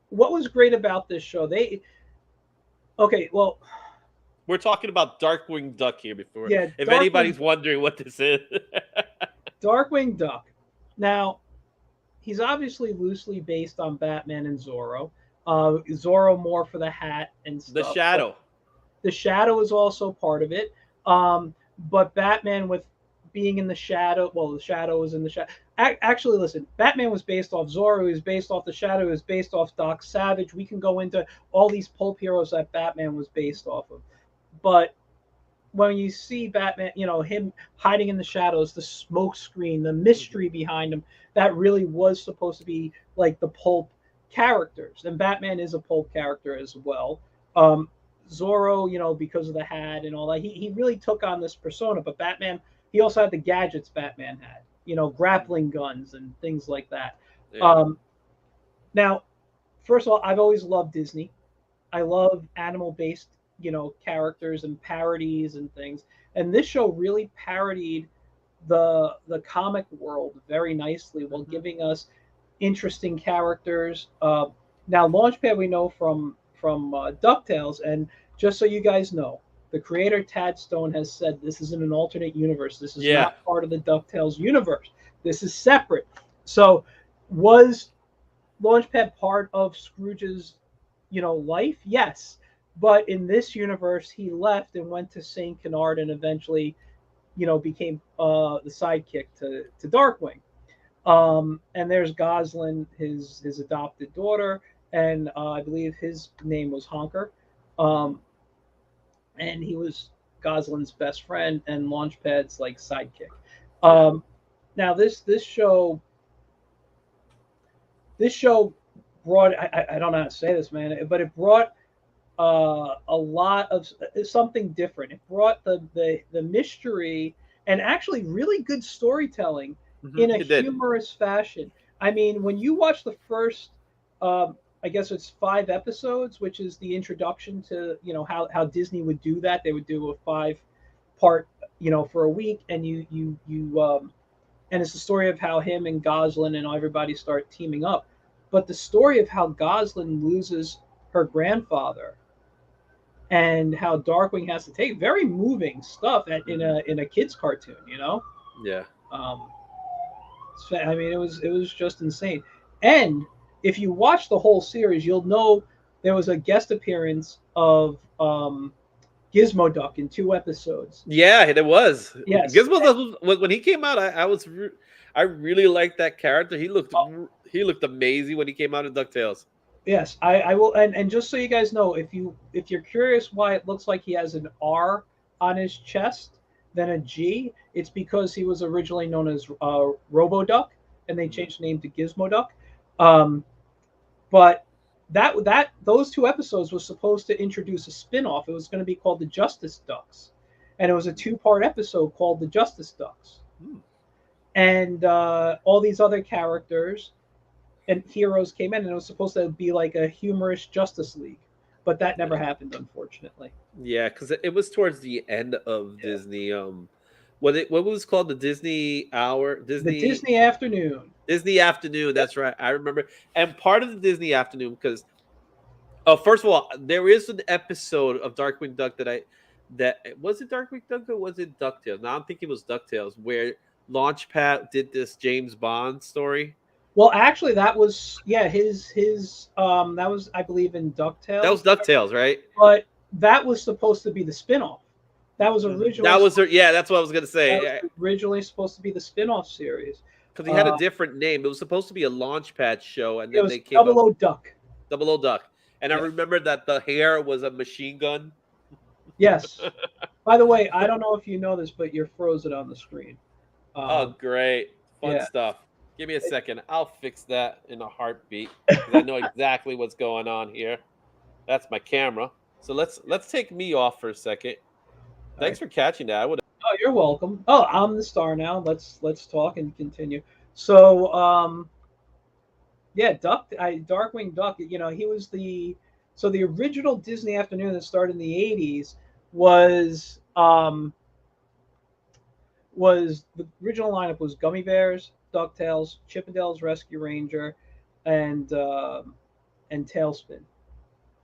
what was great about this show? They okay, well, We're talking about Darkwing Duck here before, yeah, if anybody's wondering what this is. Darkwing Duck. Now, he's obviously loosely based on Batman and Zorro. Zorro more for the hat and The stuff, but Shadow. the Shadow is also part of it. But Batman with being in the Shadow, well, the Shadow is in the Shadow. Actually, listen, Batman was based off Zorro. He was based off the Shadow. He was based off Doc Savage. We can go into all these pulp heroes that Batman was based off of. But when you see Batman, him hiding in the shadows, the smoke screen, the Mhm. mystery behind him, that really was supposed to be like the pulp characters. And Batman is a pulp character as well. Um, Zorro, because of the hat and all that, he really took on this persona. But Batman, he also had the gadgets Batman had, grappling guns and things like that. Yeah. Um, Now, first of all, I've always loved Disney. I love animal based, characters and parodies and things. And this show really parodied the comic world very nicely while Mhm. giving us interesting characters. Now, Launchpad we know from Ducktales, and just so you guys know, the creator Tad Stone has said this is in an alternate universe. This is Yeah. not part of the Ducktales universe. This is separate. So, was Launchpad part of Scrooge's, life? Yes. But in this universe, he left and went to St. Canard and eventually, became the sidekick to Darkwing. And there's Goslin, his adopted daughter, and I believe his name was Honker. Mhm. Um, and he was Goslin's best friend and Launchpad's like sidekick. Yeah. Um, Now this show brought I don't know how to say this, man, but it brought a lot of something different. It brought the mystery and actually really good storytelling in a It did. humorous fashion. I mean, when you watch the first, I guess it's 5 episodes, which is the introduction to how Disney would do that. They would do a 5 part, for a week, and and it's the story of how him and Goslin and everybody start teaming up. But the story of how Goslin loses her grandfather and how Darkwing has to take very moving stuff in Mhm. a kids cartoon. Yeah. Um, I mean, it was just insane. And if you watch the whole series, you'll know there was a guest appearance of Gizmo Duck in 2 episodes. Yeah, there was. Yes, Gizmo when he came out. I really liked that character. He looked amazing when he came out of Ducktales. yes, I will, and just so you guys know, if you're curious why it looks like he has an R on his chest than a G, it's because he was originally known as Robo-Duck, and they Mhm. changed the name to Gizmo Duck. Um, but that those 2 episodes was supposed to introduce a spin-off. It was going to be called the Justice Ducks, and it was a 2-part episode called the Justice Ducks, Hmm. and all these other characters and heroes came in, and it was supposed to be like a humorous Justice League, but that never Yeah. happened, unfortunately. Yeah, because it was towards the end of Yeah, Disney. What was called the Disney Hour, the Disney Afternoon. Disney Afternoon. Yep. That's right. I remember. And part of the Disney Afternoon, because first of all, there is an episode of Darkwing Duck that was it Darkwing Duck or was it Ducktales? Now I'm thinking it was Ducktales where Launchpad did this James Bond story. Well, actually, that was yeah his that was I believe in That was Ducktales, Ducktales, right? but that was supposed to be the spinoff. That was Mhm. originally Yeah, that's what I was gonna that was say. originally supposed to be the spin-off series. because he had a different name. It was supposed to be a Launchpad show, and It then was they came Double up O Duck. Double O Duck. And I Yeah. remember that the hair was a machine gun. Yes. By the way, I don't know if you know this, but you're frozen on the screen. Oh, Um, great. Fun yeah. stuff. Give me a second. I'll fix that in a heartbeat because I know exactly what's going on here. That's my camera. So let's take me off for a second. All Thanks right. for catching that. I would. Oh, you're welcome. Oh, I'm the star now. Let's talk and continue. So, yeah, Darkwing Duck. You know, he was the original Disney afternoon that started in the '80s was the original lineup was Gummy Bears, DuckTales, Chippendales Rescue Ranger, and Tailspin.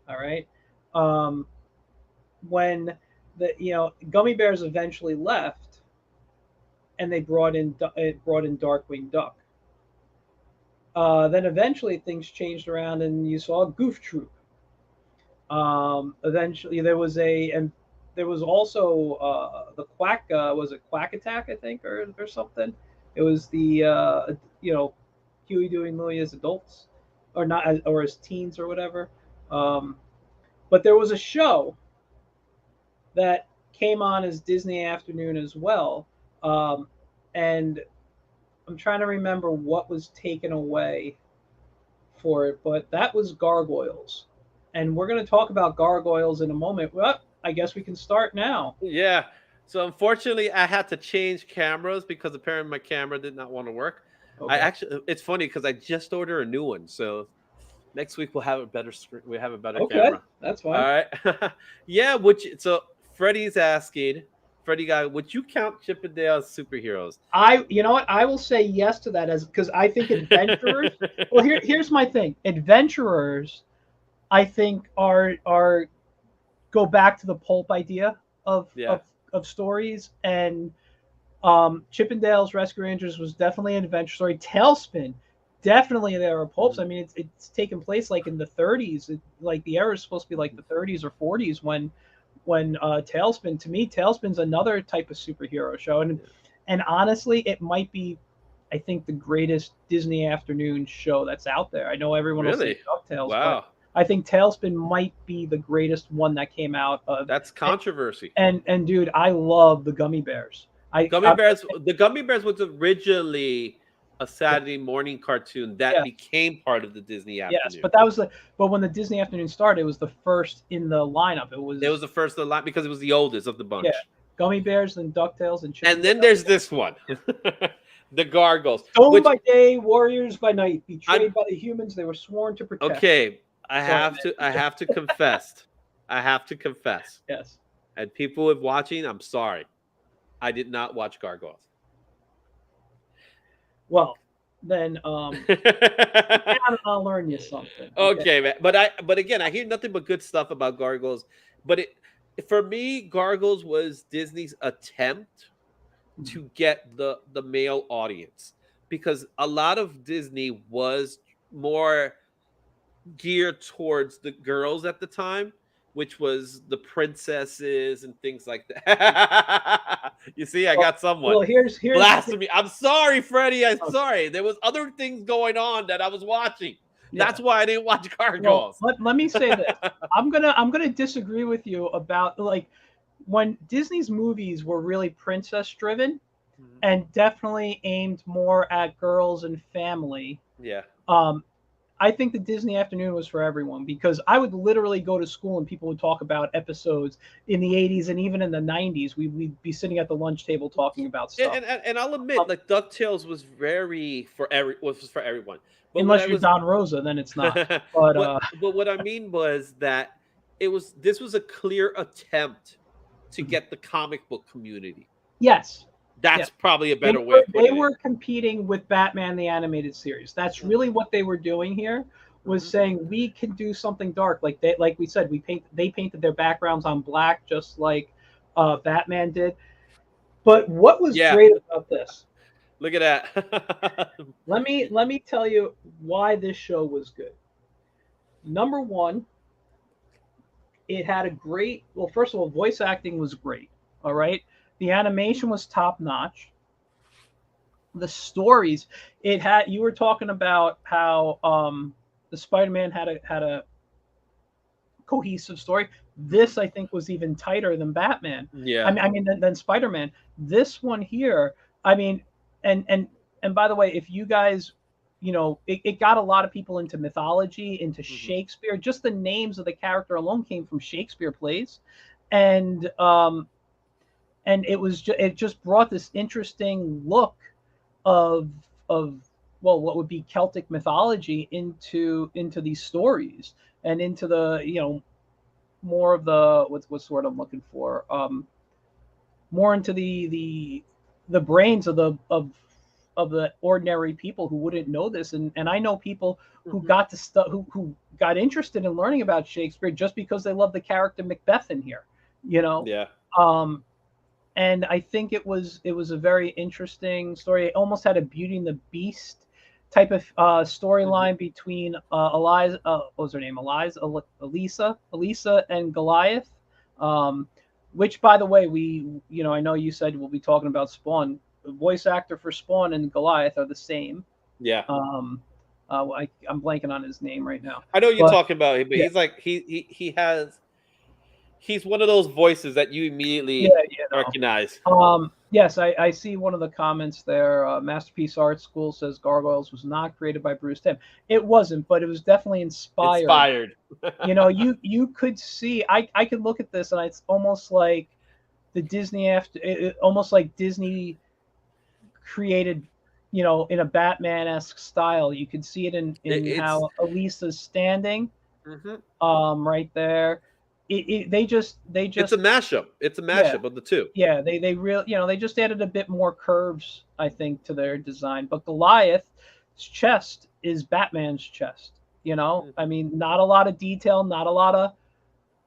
All right. Um, when Gummy Bears eventually left, and they brought in Darkwing Duck. Then eventually things changed around, and you saw Goof Troop. Eventually there was also the Quack. Was it Quack Attack? I think, or something. It was the Huey, Dewey, and Louie as adults, or not, or as teens or whatever. Um, but there was a show that came on as Disney Afternoon as well, and I'm trying to remember what was taken away for it, but that was Gargoyles. And we're going to talk about Gargoyles in a moment. Well, I guess we can start now. Yeah. So unfortunately, I had to change cameras because apparently my camera did not want to work. I Okay. actually, it's funny because I just ordered a new one. So next week we'll have a better screen. We have a better Okay, camera. that's All fine. right. Yeah. Which so Freddie's asking, Freddie guy, would you count Chippendale as superheroes? You know what? I will say yes to that as because I think adventurers. Well, here's my thing. Adventurers, I think are go back to the pulp idea of Yeah. of, of stories, and Chippendales Rescue Rangers was definitely an adventure story. Tailspin, definitely there are pulps. I mean, it's taken place like in the 30s. Like the era is supposed to be like the 30s or 40s when Tailspin. To me, Tailspin's another type of superhero show, and honestly, it might be, I think, the greatest Disney afternoon show that's out there. I know everyone will say Really? DuckTales, but Wow. I think Tailspin might be the greatest one that came out of. That's controversy. And dude, I love the Gummy Bears. Gummy Bears. The Gummy Bears was originally a Saturday morning cartoon that Yeah, became part of the Disney yes, afternoon. but when the Disney afternoon started, it was the first in the lineup. It It was was the first of the line because it was the oldest of the yeah, bunch. Gummy Bears, then DuckTales, and And then Chippendales. there's this one, the Gargoyles, Stone which by day, warriors by night, I'm betrayed by the humans they were sworn to protect. okay. Sorry, I have to confess. I have to confess. yes. And people who are watching, I'm sorry. I did not watch Gargoyles. Well, then I'll learn you something. Okay. Okay, man. But again, I hear nothing but good stuff about Gargoyles. But for me, Gargoyles was Disney's attempt to get the male audience because a lot of Disney was more geared towards the girls at the time, which was the princesses and things like that. You see, I got someone Well, here's blasphemy. I'm sorry, Freddie. I'm okay, sorry. There was other things going on that I was watching. yeah. That's why I didn't watch Well, Gargoyles. let me say this. I'm gonna disagree with you about like when Disney's movies were really princess driven and definitely aimed more at girls and family. Yeah. Um, I think the Disney afternoon was for everyone because I would literally go to school and people would talk about episodes in the 80s and even in the 90s. We'd be sitting at the lunch table talking about stuff. And I'll admit, like DuckTales was very was for everyone. But what Unless I you're was Don Rosa, then it's not. But but what I mean was that this was a clear attempt to get the comic book community. yes, That's yes. probably a better way of putting They it. were competing with Batman the animated series. That's really what they were doing here. Was saying we can do something dark, like we said, they painted their backgrounds on black, just like Batman did. But what was Yeah. great about this? Look at that. Let me tell you why this show was good. Number one, it had a great. Well, first of all, voice acting was great. All right, the animation was top notch. the stories it had. You were talking about how the Spider-Man had a cohesive story. This, I think, was even tighter than Batman. Yeah. I mean than Spider-Man. This one here, I mean, and and and by the way, if you guys, it got a lot of people into mythology, into Hmm. Shakespeare. Just the names of the character alone came from Shakespeare plays, and it just brought this interesting look of of well, what would be Celtic mythology into these stories, and into the, more of the, what's the word I'm looking for, more into the brains of the ordinary people who wouldn't know this. And I know people who Hmm. got to who got interested in learning about Shakespeare just because they love the character Macbeth in here, you know. Yeah. um and I think it was a very interesting story. It almost had a Beauty and the Beast type of Hmm. storyline between Eliza, what was her name, Elisa and Goliath. Um, which, by the way, I know you said we'll be talking about Spawn. The voice actor for Spawn and Goliath are the same. Yeah. Um, I'm blanking on his name right now, I know you're but talking about, but yeah, he's like he's one of those voices that you yeah, immediately you know. recognize. Yes, I see one of the comments there. Masterpiece Art School says Gargoyles was not created by Bruce Timm. It wasn't, but it was definitely inspired. Inspired. You could see. I could look at this, and it's almost like the Disney almost like Disney created, in a Batman-esque style. You could see it in It's how Elisa's standing, mhm. right there. They just It's a mashup. It's a yeah. mashup of the two. Yeah, they really, they just added a bit more curves, I think, to their design. But Goliath's chest is Batman's chest. I Mhm. mean, not a lot of detail, not a lot of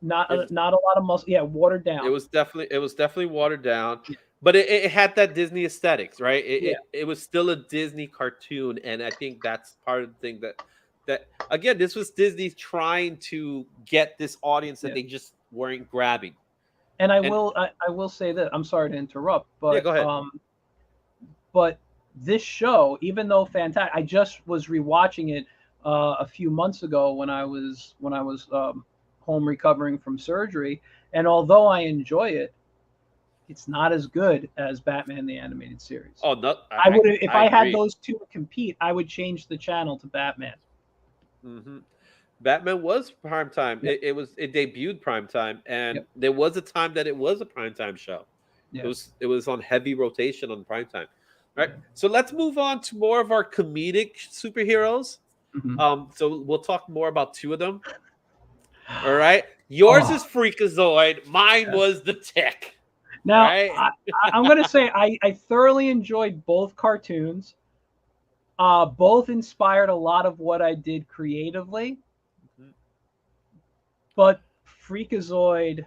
It was not a lot of muscle. Yeah, watered down. it was definitely watered down, Yeah, but it had that Disney aesthetics, right? yeah, It was still a Disney cartoon, and I think that's part of the thing that again, this was Disney trying to get this audience that yeah. they just weren't grabbing. And And I will say that, I'm sorry to interrupt, yeah, go ahead. but this show, even though fantastic, I just was rewatching it a few months ago when I was home recovering from surgery, and although I enjoy it, it's not as good as Batman the Animated Series. Oh no, I would, if I I had agree. those two to compete, I would change the channel to Batman. Hmm. Batman was prime time. Yep, It debuted prime time, and yep, there was a time that it was a prime time show. yeah, It was on heavy rotation on prime time. All right. yeah. So let's move on to more of our comedic superheroes. Hmm. So we'll talk more about two of them. All right. Yours Oh, is Freakazoid. Mine yeah. was the Tick. Now, Right. I'm going to say I thoroughly enjoyed both cartoons. Both inspired a lot of what I did creatively, but Freakazoid,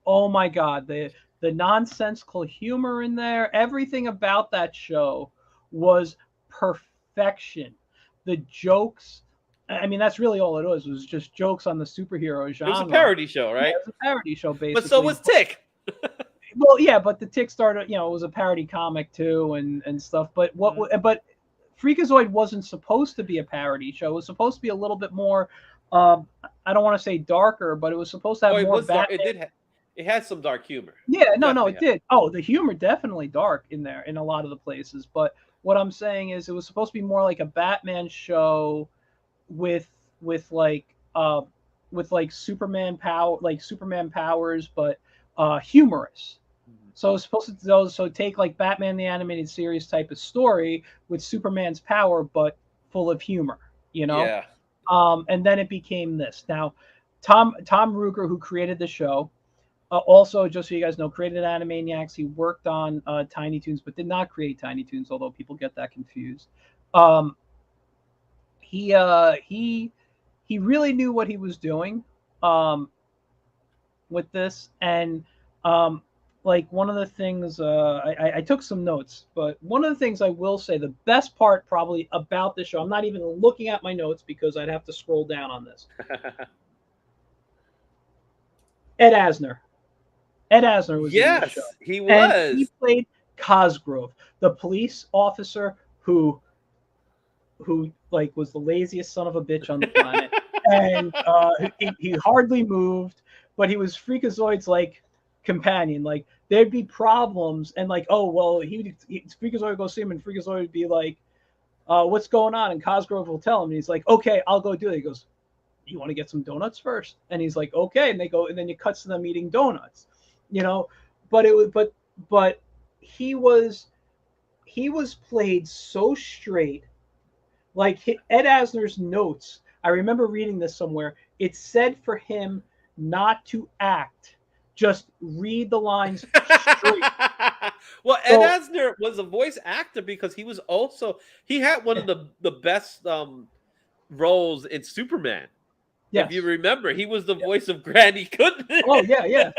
oh my God, the nonsensical humor in there, everything about that show was perfection. The jokes, I mean, that's really all it was just jokes on the superhero It was a genre. parody show, Yeah, right? it was a parody show But so basically. was Tick. Well, yeah, but the Tick started, it was a parody comic too, and stuff. But Freakazoid wasn't supposed to be a parody show. It was supposed to be a little bit more. Um, I don't want to say darker, but it was supposed to Oh, have it more was dark. Batman. It had some dark humor. Yeah, It no, definitely it had. did. Oh, the humor definitely dark in there in a lot of the places. But what I'm saying is, it was supposed to be more like a Batman show with with like uh Superman powers, but humorous. Mhm. So it's supposed to take like Batman the Animated Series type of story with Superman's power, but full of humor, you know. Yeah. And then it became this. Now, Tom Ruger, who created the show, also, just so you guys know, created Animaniacs. He worked on Tiny Toons, but did not create Tiny Toons, although people get that confused. Um, he uh, he he really knew what he was doing, um, with this. And um, like, one of the things, I took some notes, but one of the things I will say, the best part probably about this show, I'm not even looking at my notes because I'd have to scroll down on this. Ed Asner. Ed Asner was in this show, Yes, he and he was. played Cosgrove, the police officer who like was the laziest son of a bitch on the planet, and he hardly moved, but he was Freakazoid's like companion. Like there'd be problems, and like, oh well, Freakazoid would go see him, and Freakazoid would be like, what's going on? And Cosgrove will tell him, and he's like, okay, I'll go do it. He goes, you want to get some donuts first? And he's like, okay, and they go, and then it cuts to them eating donuts, you know. But it was, but he was played so straight. Like Ed Asner's notes, I remember reading this somewhere. It said for him not to act, just read the lines straight. Well, Ed Asner was a voice actor because he was also he had one of the best roles in Superman. Yes. If you remember, he was the voice of Granny Goodman. Oh yeah,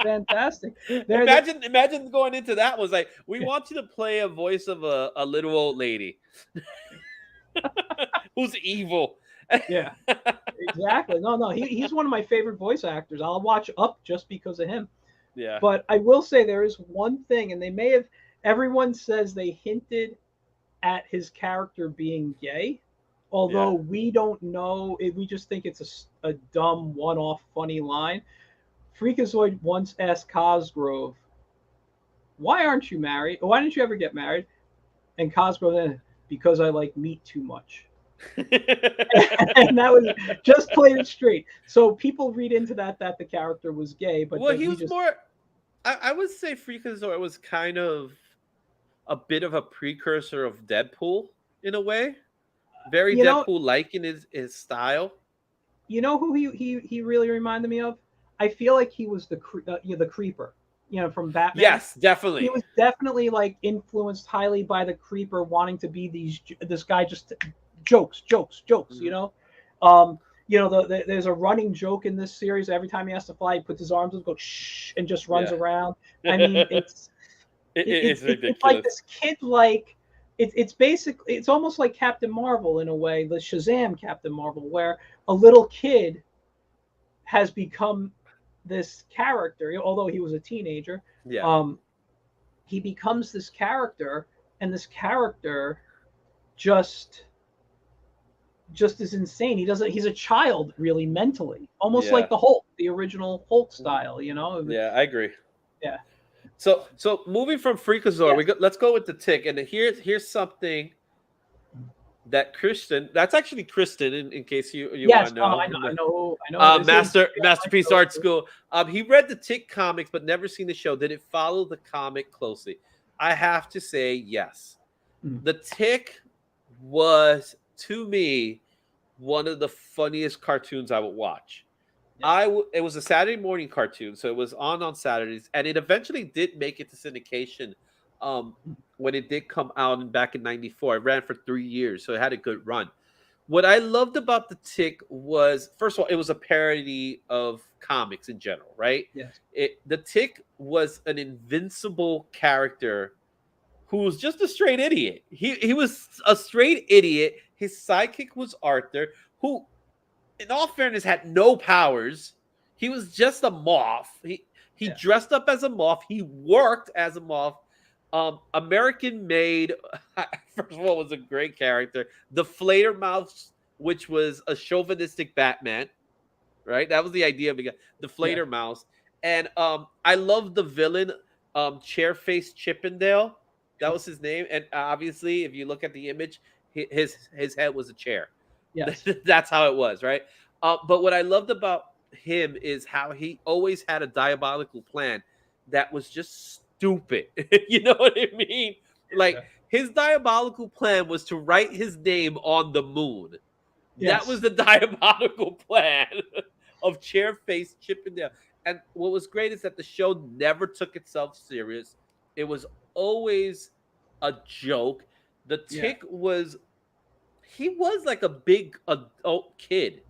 fantastic. Imagine going into that was like, we want you to play a voice of a little old lady who's evil. Yeah, exactly. No, he's one of my favorite voice actors. I'll watch Up just because of him. Yeah. But I will say there is one thing, and they may have. Everyone says they hinted at his character being gay, although we don't know. We just think it's a dumb one-off funny line. Freakazoid once asked Cosgrove, "Why aren't you married? Why didn't you ever get married?" And Cosgrove said, "Because I like meat too much." And that was just played it straight. So people read into that the character was gay, but well, he was just more. I would say Freakazoid was kind of a bit of a precursor of Deadpool in a way, very Deadpool-like in his style. You know who he really reminded me of? I feel like he was the Creeper, from Batman. Yes, definitely. He was definitely like influenced highly by the Creeper, wanting to be this guy just jokes, mm-hmm. There's a running joke in this series. Every time he has to fly, he puts his arms up, goes shh, and just runs around. I mean, it's like this kid, like it's basically, it's almost like Captain Marvel in a way, the Shazam Captain Marvel, where a little kid has become this character, although he was a teenager. Yeah. He becomes this character, and this character just is insane. He's a child, really, mentally, almost like the Hulk, the original Hulk style, Yeah, I agree. Yeah. So moving from Freakazoid, let's go with the Tick, and here's something that Kristen, that's actually Kristen, in case you want to know. I know. Masterpiece Art School. He read the Tick comics, but never seen the show. Did it follow the comic closely? I have to say yes. The Tick was, to me, one of the funniest cartoons I would watch. Yeah. It was a Saturday morning cartoon, so it was on Saturdays, and it eventually did make it to syndication when it did come out back in '94. It ran for 3 years, so it had a good run. What I loved about the Tick was, first of all, it was a parody of comics in general, right? Yes. The Tick was an invincible character who was just a straight idiot. He was a straight idiot. His sidekick was Arthur, who, in all fairness, had no powers. He was just a moth. He dressed up as a moth. He worked as a moth. American Made, first of all, was a great character. The Fledermaus, which was a chauvinistic Batman, right? That was the idea of the Fledermaus. And I love the villain, Chairface Chippendale. That was his name. And obviously, if you look at the image, his head was a chair. Yes. That's how it was, right? But what I loved about him is how he always had a diabolical plan that was just stupid. You know what I mean? Like, his diabolical plan was to write his name on the moon. Yes. That was the diabolical plan of Chairface Chippendale. And what was great is that the show never took itself serious. It was always a joke. The Tick was like a big adult kid.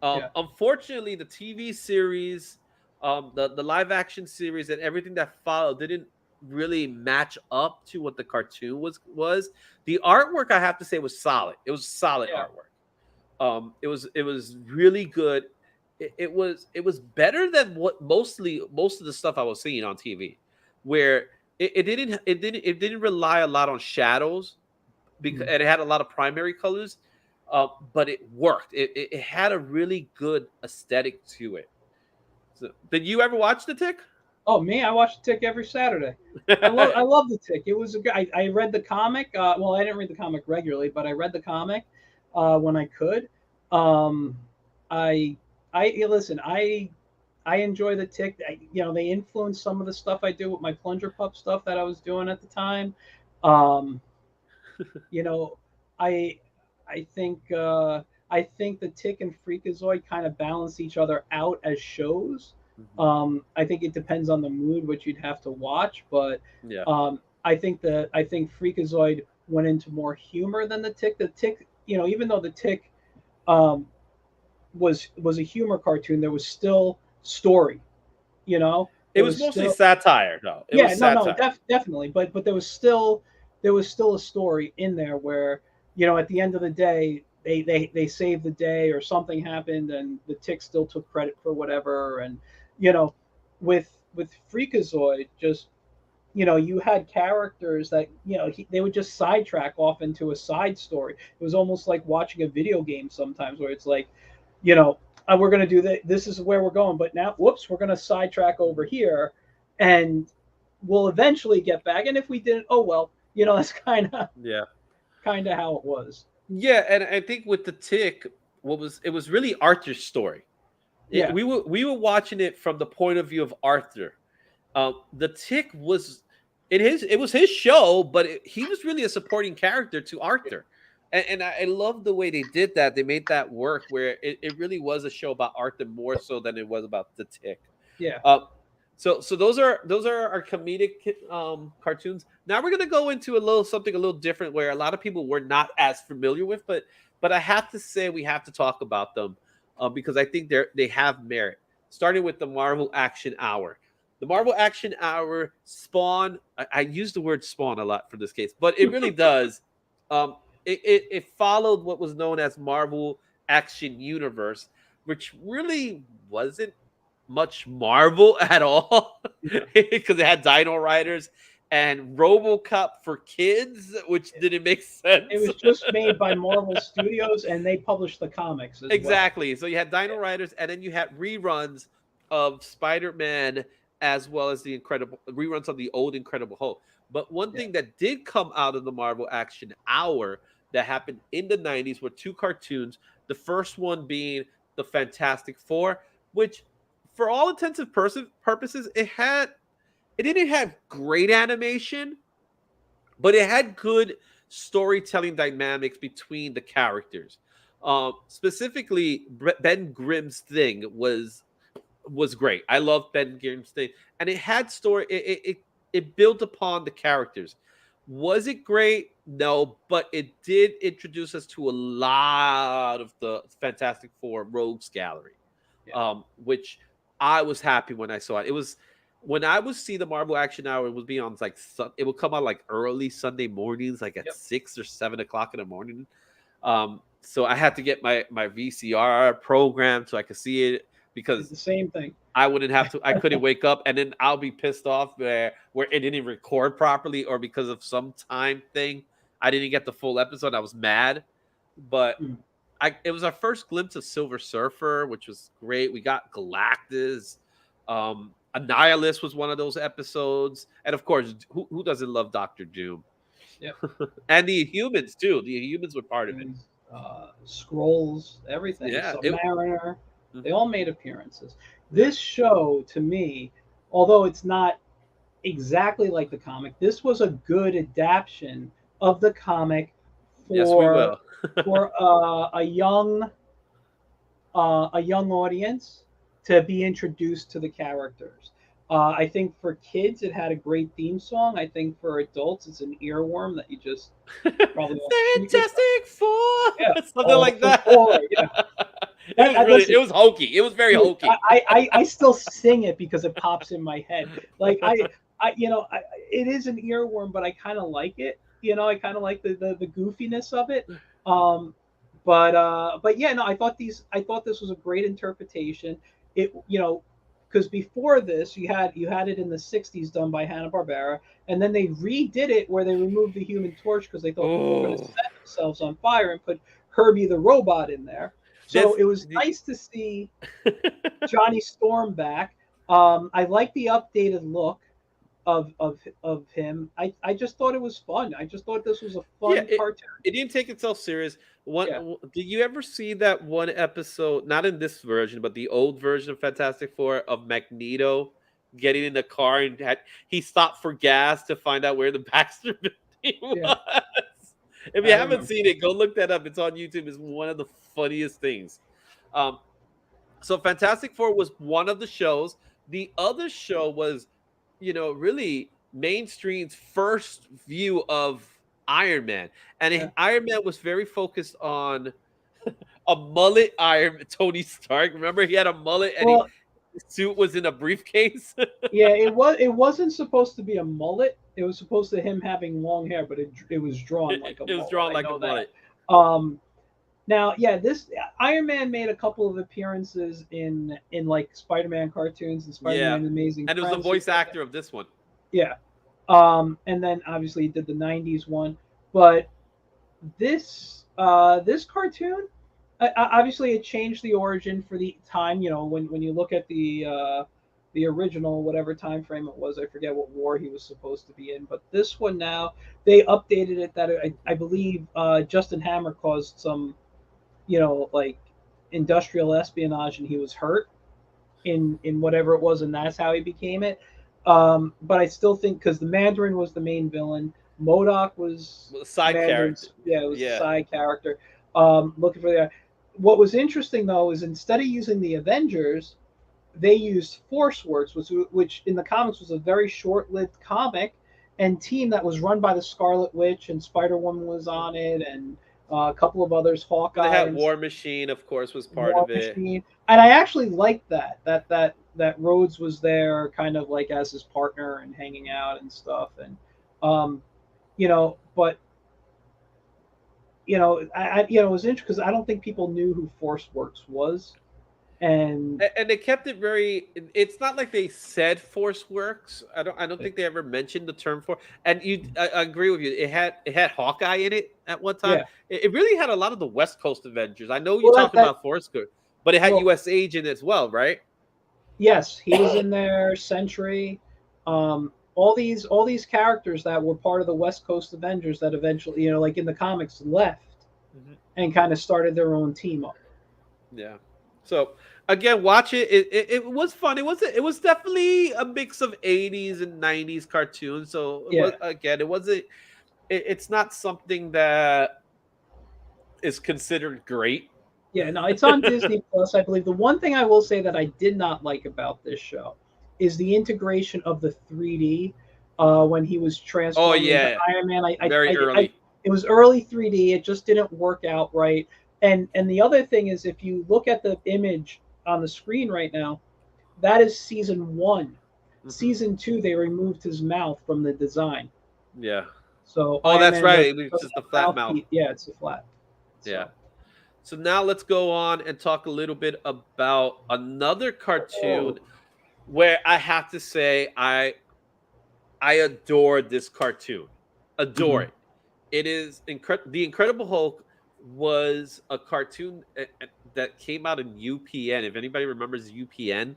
Unfortunately, the TV series, the live action series, and everything that followed didn't really match up to what the cartoon was. The artwork, I have to say, was solid. It was solid artwork. It was really good. It was better than what most of the stuff I was seeing on TV, where it didn't rely a lot on shadows because Mm. and it had a lot of primary colors, but it worked. It had a really good aesthetic to it. So, did you ever watch The Tick? Oh, me, I watch the Tick every Saturday. I love the Tick. It was I read the comic. Well, I didn't read the comic regularly, but I read the comic when I could. Um, I listen. I enjoy the Tick. They influenced some of the stuff I do with my plunger pup stuff that I was doing at the time. Um, you know, I I think I think the Tick and Freakazoid kind of balance each other out as shows. Mhm. I think it depends on the mood which you'd have to watch, but Yeah, I think Freakazoid went into more humor than the Tick. The Tick, even though the Tick um, was a humor cartoon, there was still story. You know, it there was was mostly still satire, though. It yeah, was no, satire. definitely, but there was still a story in there where at the end of the day they saved the day or something happened and the Tick still took credit for whatever and you know with Freakazoid just you had characters that they would just sidetrack off into a side story. It was almost like watching a video game sometimes where it's like you know we're going to do that, this is where we're going, but now whoops, we're going to sidetrack over here and we'll eventually get back, and if we didn't, oh well, that's Yeah. kind of how it was. Yeah, and I think with The Tick, it was really Arthur's story. Yeah, We were watching it from the point of view of Arthur. The Tick was it was his show, but he was really a supporting character to Arthur, and I love the way they did that. They made that work where it really was a show about Arthur more so than it was about the Tick. yeah. Uh, so those are our comedic cartoons. Now we're gonna go into a little something a little different where a lot of people were not as familiar with, but I have to say we have to talk about them because I think they have merit. Starting with the Marvel Action Hour. The Marvel Action Hour spawn. I use the word spawn a lot for this case, but it really does. It followed what was known as Marvel Action Universe, which really wasn't much Marvel at all because it had Dino Riders and RoboCop for kids, which didn't make It sense. was just made by Marvel Studios, and they published the comics as well. Exactly. So you had Dino Riders, and then you had reruns of Spider-Man as well as the Incredible reruns of the old Incredible Hulk. But one Yeah, thing that did come out of the Marvel Action Hour that happened in the 90s were two cartoons. The first one being the Fantastic Four, which for all intents and purposes, it didn't have great animation, but it had good storytelling dynamics between the characters. Specifically, Ben Grimm's thing was great. I loved Ben Grimm's thing, and it had story. It built upon the characters. Was it great? No, but it did introduce us to a lot of the Fantastic Four Rogues Gallery, yeah, which I was happy when I saw it. It was when I would see the Marvel Action Hour, it would be on like it would come out like early Sunday mornings, like at yep. 6 or 7 o'clock in the morning. So I had to get my VCR program so I could see it Did because the same thing. I wouldn't have to. I couldn't wake up, and then I'll be pissed off where it didn't record properly, or because of some time thing, I didn't get the full episode. I was mad, but Mm. it was our first glimpse of Silver Surfer, which was great. We got Galactus. Annihilus was one of those episodes, and of course, who doesn't love Doctor Doom? Yep. And the humans too. The humans were part of it. And, Scrolls, everything, Yeah. It, Submariner, they mhm. all made appearances. Yeah. This show, to me, although it's not exactly like the comic, this was a good adaptation of the comic Yes, we for will. a young audience to be introduced to the characters. I think for kids, it had a great theme song. I think for adults, it's an earworm that you just probably you Fantastic Four, yeah, something all like for that. four. Yeah, It listen, was hokey. It was very dude, hokey. I still sing it because it pops in my head. Like it is an earworm, but I kind of like it. I kind of like the goofiness of it. Um, but yeah, no, I thought this was a great interpretation. It because before this you had it in the 60s done by Hanna-Barbera, and then they redid it where they removed the Human Torch because they thought people were going to Oh, set themselves on fire, and put Herbie the robot in there. So this. it was nice to see Johnny Storm back. I like the updated look of him. I just thought it was fun. I just thought this was a Yeah, fun cartoon. it didn't take itself serious. Yeah. Did you ever see that one episode? Not in this version, but the old version of Fantastic Four of Magneto getting in the car and he stopped for gas to find out where the Baxter building Yeah, was. If you I haven't remember. seen it, go look that up. It's on YouTube. It's one of the funniest things. Um, so Fantastic Four was one of the shows. The other show was, really mainstream's first view of Iron Man, and Yeah. Iron Man was very focused on a mullet Iron Tony Stark. Remember, he had a mullet, and Well, his suit was in a briefcase. yeah, it wasn't supposed to be a mullet. It was supposed to him having long hair, but it was drawn like a It was mullet. drawn I like a know that. mullet. Um, Now, yeah, this Iron Man made a couple of appearances in like Spider-Man cartoons and Yeah, Spider-Man Amazing and it was the Friends. voice actor of this one. Yeah. And then obviously he did the '90s one, but this cartoon, obviously it changed the origin for the time. When you look at the original whatever time frame it was, I forget what war he was supposed to be in, but this one now they updated it that I believe Justin Hammer caused some like industrial espionage, and he was hurt in whatever it was, and that's how he became it. But I still think because the Mandarin was the main villain, Modoc was Well, side character. Mandarin's. Yeah, it was a Yeah, side character. Looking for the. What was interesting though is instead of using the Avengers, they used Force Works, which in the comics was a very short-lived comic and team that was run by the Scarlet Witch, and Spider Woman was on it, and a couple of others, and they Hawkeye had and War Machine, of course, was part War of it. Machine. And I actually liked that Rhodes was there, kind of like as his partner and hanging out and stuff, and but it was interesting because I don't think people knew who Force Works was, and And they kept it very. It's not like they said Force Works. I don't think they ever mentioned the term for. And I agree with you. It had Hawkeye in it at one time. yeah, It really had a lot of the West Coast Avengers. I know you're well talking about Force Works, but it had well U.S. Agent as well, right? yes, he was in there. Sentry, all these characters that were part of the West Coast Avengers that eventually, like in the comics, left Mhm. and kind of started their own team up. Yeah. So again, watch it. It was fun. It was definitely a mix of 80s and 90s cartoons. So Yeah, it wasn't. It's not something that is considered great. yeah. No, it's on Disney Plus, I believe. The one thing I will say that I did not like about this show is the integration of the 3D when he was Oh transforming into yeah, Iron Man. very early. It was early 3D. It just didn't work out right. And the other thing is, if you look at the image on the screen right now, that is season one. Mhm. Season two, they removed his mouth from the design. Yeah. So Oh, Iron that's Man right. doesn't It was just a have a flat mouth. mouthpiece. Yeah, it's a flat. Yeah. So So now let's go on and talk a little bit about another cartoon where I have to say I adore this cartoon. Adore mhm. it. It is The Incredible Hulk was a cartoon that came out in UPN. If anybody remembers UPN,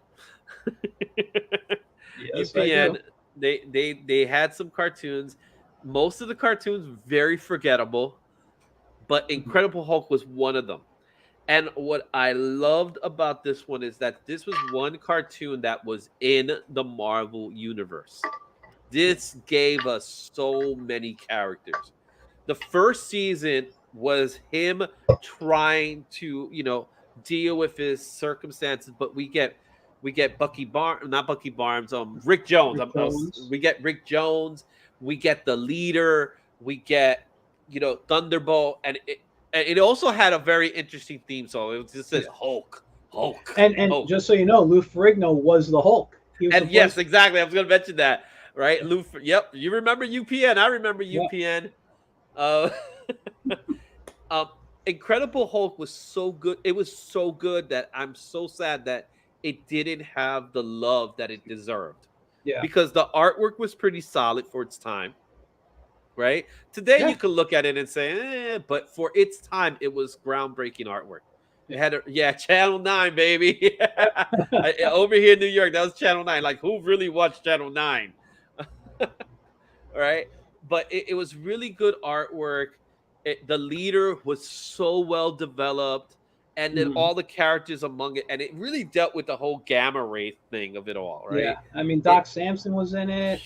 Yes, I UPN, do. they had some cartoons. Most of the cartoons very forgettable, but Mhm. Incredible Hulk was one of them. And what I loved about this one is that this was one cartoon that was in the Marvel universe. Yeah. This gave us so many characters. The first season was him trying to, deal with his circumstances, but we get not Bucky Barnes, Rick Jones. Rick Jones. We get Rick Jones, we get the leader, we get, Thunderbolt, and it also had a very interesting theme song. It just says Yeah. Hulk, Hulk, And Hulk. just so you know, Lou Ferrigno was the Hulk. He was the And yes, voice. exactly. I was going to mention that, right? Lou. Yep, you remember UPN? I remember Yeah. UPN. Uh, um, Incredible Hulk was so good. It was so good that I'm so sad that it didn't have the love that it deserved Yeah. because the artwork was pretty solid for its time, right? Today Yeah. you could look at it and say, but for its time, it was groundbreaking artwork. It Yeah. had Channel 9, baby. Over here in New York, that was Channel 9. Like, who really watched Channel 9? All right. But it was really good artwork. The leader was so well developed, and then Mhm. all the characters among it, and it really dealt with the whole gamma ray thing of it all, right? Yeah. I mean, It, Doc Samson was in it.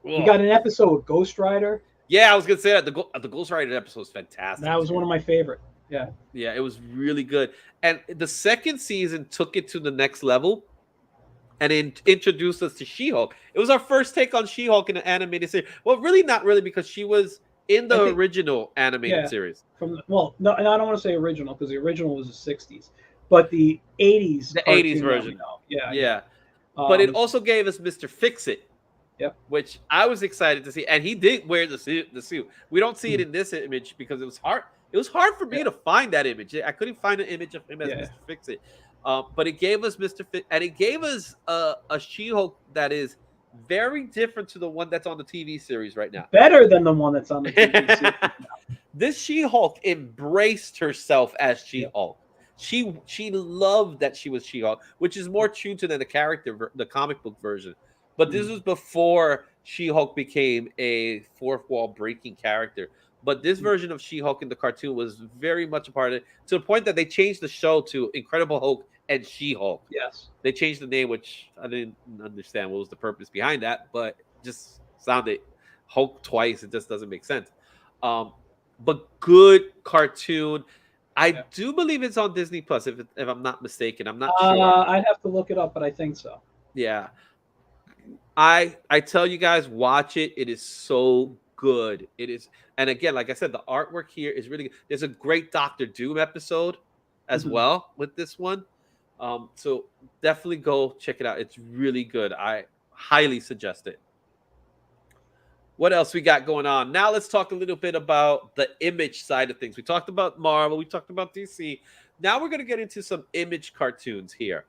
We oh, got an episode with Ghost Rider. yeah, I was gonna say that the Ghost Rider episode is That fantastic was one too. of my favorite. Yeah. Yeah, it was really good, and the second season took it to the next level, and introduced us to She-Hulk. It was our first take on She-Hulk in an animated series. Well, really, not really, because she was in I the think, original animated yeah, series. well, no, and I don't want to say original because the original was the '60s, but the '80s The 80s cartoon that we version. know. Yeah, yeah. Yeah. But it Um, also gave us Mr. Fix-It, yep. which I was excited to see. And he did wear the suit. We don't see it in this image because it was hard. It was hard for me Yeah, to find that image. I couldn't find an image of him as yeah. Mr. Fix-It. But it gave us Mr. Fix, and it gave us a She-Hulk that is very different to the one that's on the TV series right now. Better than the one that's on the TV series now. This She-Hulk embraced herself as Yep. She-Hulk. She loved that she was She-Hulk, which is more true to the character, the comic book version. But this was before She-Hulk became a fourth wall breaking character. But this version of She-Hulk in the cartoon was very much a part of it, to the point that they changed the show to Incredible Hulk and She-Hulk. Yes. They changed the name, which I didn't understand what was the purpose behind that, but just sounded Hulk twice. It just doesn't make sense. Um, but good cartoon. I Yeah. do believe it's on Disney Plus, if I'm not mistaken. I'm not sure. I'd have to look it up, but I think so. Yeah, I tell you guys, watch it. It is so good. It is, and again, like I said, the artwork here is really good. There's a great Doctor Doom episode as Mhm. well with this one. So definitely go check it out. It's really good. I highly suggest it. What else we got going on? Now let's talk a little bit about the image side of things. We talked about Marvel, we talked about DC. Now we're going to get into some image cartoons here.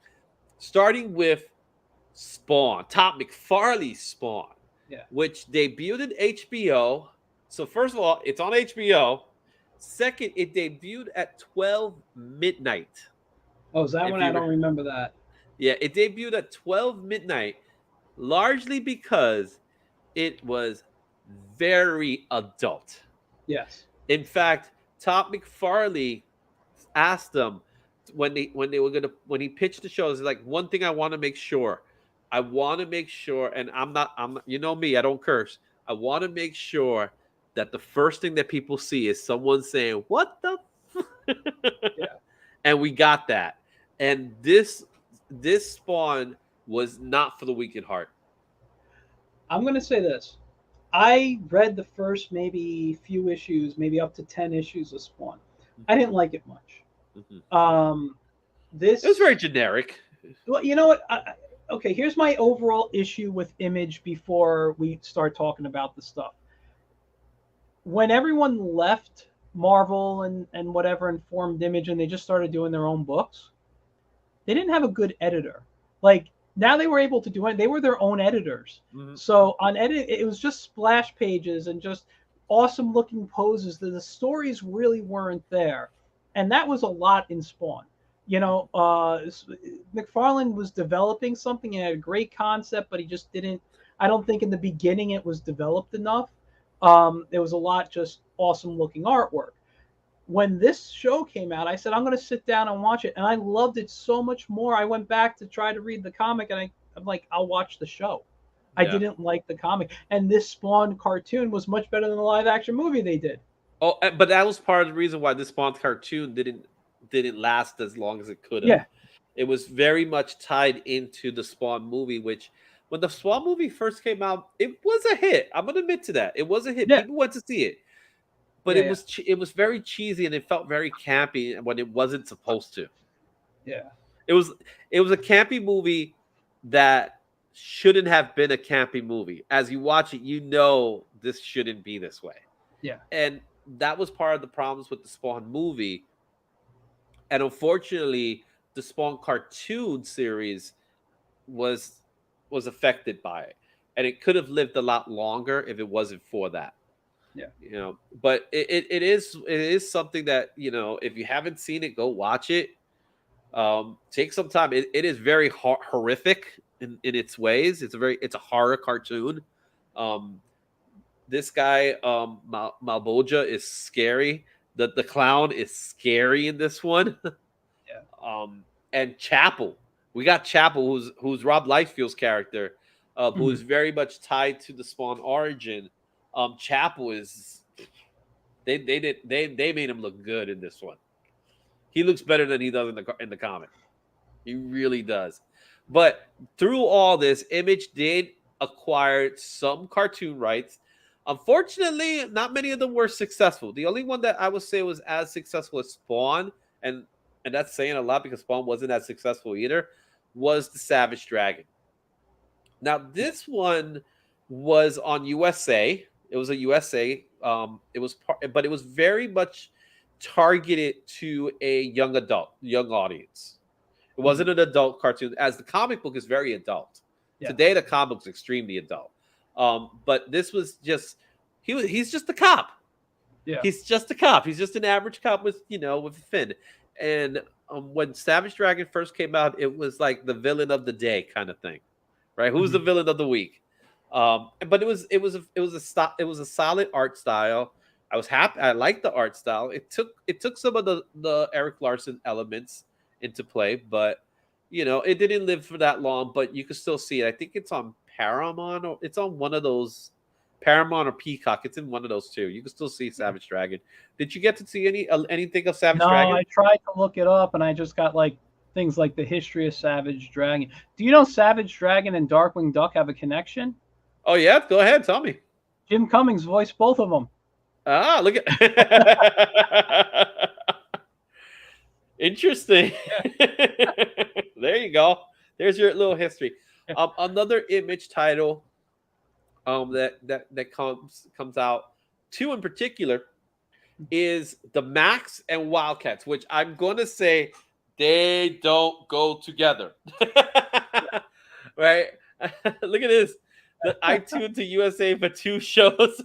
Starting with Spawn, Todd McFarlane's Spawn, Yeah. which debuted at HBO. So first of all, it's on HBO. Second, it debuted at 12 midnight. Oh, is that If one? you I don't remember that. Yeah, it debuted at 12 midnight, largely because it was very adult. Yes. In fact, Todd McFarlane asked them when they were gonna when he pitched the show, is like, one thing I want to make sure. I want to make sure, and I'm you know me, I don't curse. I want to make sure that the first thing that people see is someone saying, "What the?" Yeah. And we got that. And this Spawn was not for the weak at heart. I'm going to say this. I read the first maybe few issues, maybe up to 10 issues of Spawn. I didn't like it much. Mhm. Um, It was very this, generic. well, you know what? Okay, here's my overall issue with Image before we start talking about the stuff. When everyone left Marvel and whatever and formed Image and they just started doing their own books, they didn't have a good editor. Like now they were able to do it. They were their own editors. Mhm. So on edit, it was just splash pages and just awesome looking poses. The stories really weren't there, and that was a lot in Spawn. You know, McFarlane was developing something and had a great concept, but he just didn't. I don't think in the beginning it was developed enough. There was a lot just awesome looking artwork. When this show came out, I said, I'm going to sit down and watch it. And I loved it so much more. I went back to try to read the comic and I'm like, I'll watch the show. I Yeah. didn't like the comic. And this Spawn cartoon was much better than the live action movie they did. Oh, but that was part of the reason why this Spawn cartoon didn't last as long as it could have. Yeah. It was very much tied into the Spawn movie, which when the Spawn movie first came out, it was a hit. I'm gonna admit to that. It was a hit. Yeah. People went to see it, but Yeah, it was very cheesy and it felt very campy when it wasn't supposed to. yeah. It was a campy movie that shouldn't have been a campy movie. As you watch it, you know this shouldn't be this way. Yeah. And that was part of the problems with the Spawn movie. And unfortunately, the Spawn cartoon series was was affected by it, and it could have lived a lot longer if it wasn't for that. Yeah. But it is something that, if you haven't seen it, go watch it. Take some time. It is very horrific in its ways. It's a horror cartoon. Um, this guy, Malboja, is scary. The clown is scary in this one. Yeah. And Chapel, we got Chapel, who's Rob Lightfield's character, who Mhm. is very much tied to the Spawn origin. Chapel is they made him look good in this one. He looks better than he does in the comic. He really does. But through all this, Image did acquire some cartoon rights. Unfortunately, not many of them were successful. The only one that I would say was as successful as Spawn, and and that's saying a lot because Spawn wasn't as successful either, was the Savage Dragon. Now, this one was on USA. It was a USA. But it was very much targeted to a young audience. It wasn't Mhm. an adult cartoon, as the comic book is very adult. Yeah. Today, the comic book's extremely adult. But this was just he's just a cop. Yeah. He's just a cop. He's just an average cop with a fin. And when Savage Dragon first came out, it was like the villain of the day kind of thing, right? Who's the Mhm. villain of the week? But it was a solid art style. I was happy. I liked the art style. It took some of the Eric Larson elements into play, but it didn't live for that long. But you can still see it. I think it's on Paramount, or it's on one of those Paramount or Peacock. It's in one of those two. You can still see Yeah. Savage Dragon. Did you get to see anything of Savage No, Dragon? I tried to look it up, and I just got like things like the history of Savage Dragon. Do you know Savage Dragon and Darkwing Duck have a connection? Oh yeah, go ahead, tell me. Jim Cummings voiced both of them. Ah, look at interesting. Yeah. There you go. There's your little history. Yeah. Another Image title that comes out, two in particular, is the Max and Wildcats, which I'm going to say they don't go together. Right? Look at this. I tuned to USA for two shows.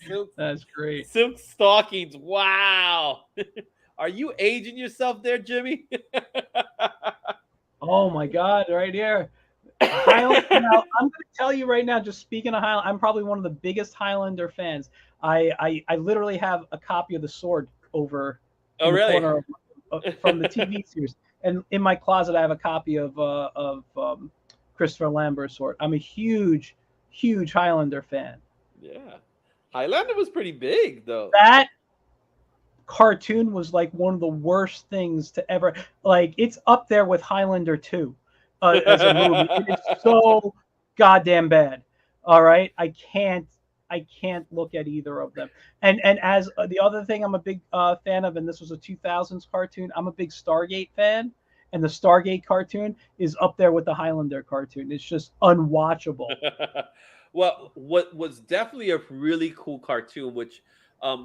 Silk, That's great. Silk Stockings. Wow. Are you aging yourself there, Jimmy? Oh my God, right here. Highland. Now, I'm going to tell you right now, just speaking of Highland, I'm probably one of the biggest Highlander fans. I literally have a copy of the sword over Oh, in the really? corner from the TV series, and in my closet I have a copy of Christopher Lambert's sword. I'm a huge, huge Highlander fan. Yeah. Highlander was pretty big, though. That cartoon was like one of the worst things to ever, like, it's up there with Highlander 2 as a movie. It is so goddamn bad. All right, I can't look at either of them. And as the other thing I'm a big fan of, and this was a 2000s cartoon, I'm a big Stargate fan, and the Stargate cartoon is up there with the Highlander cartoon. It's just unwatchable. Well, what was definitely a really cool cartoon, which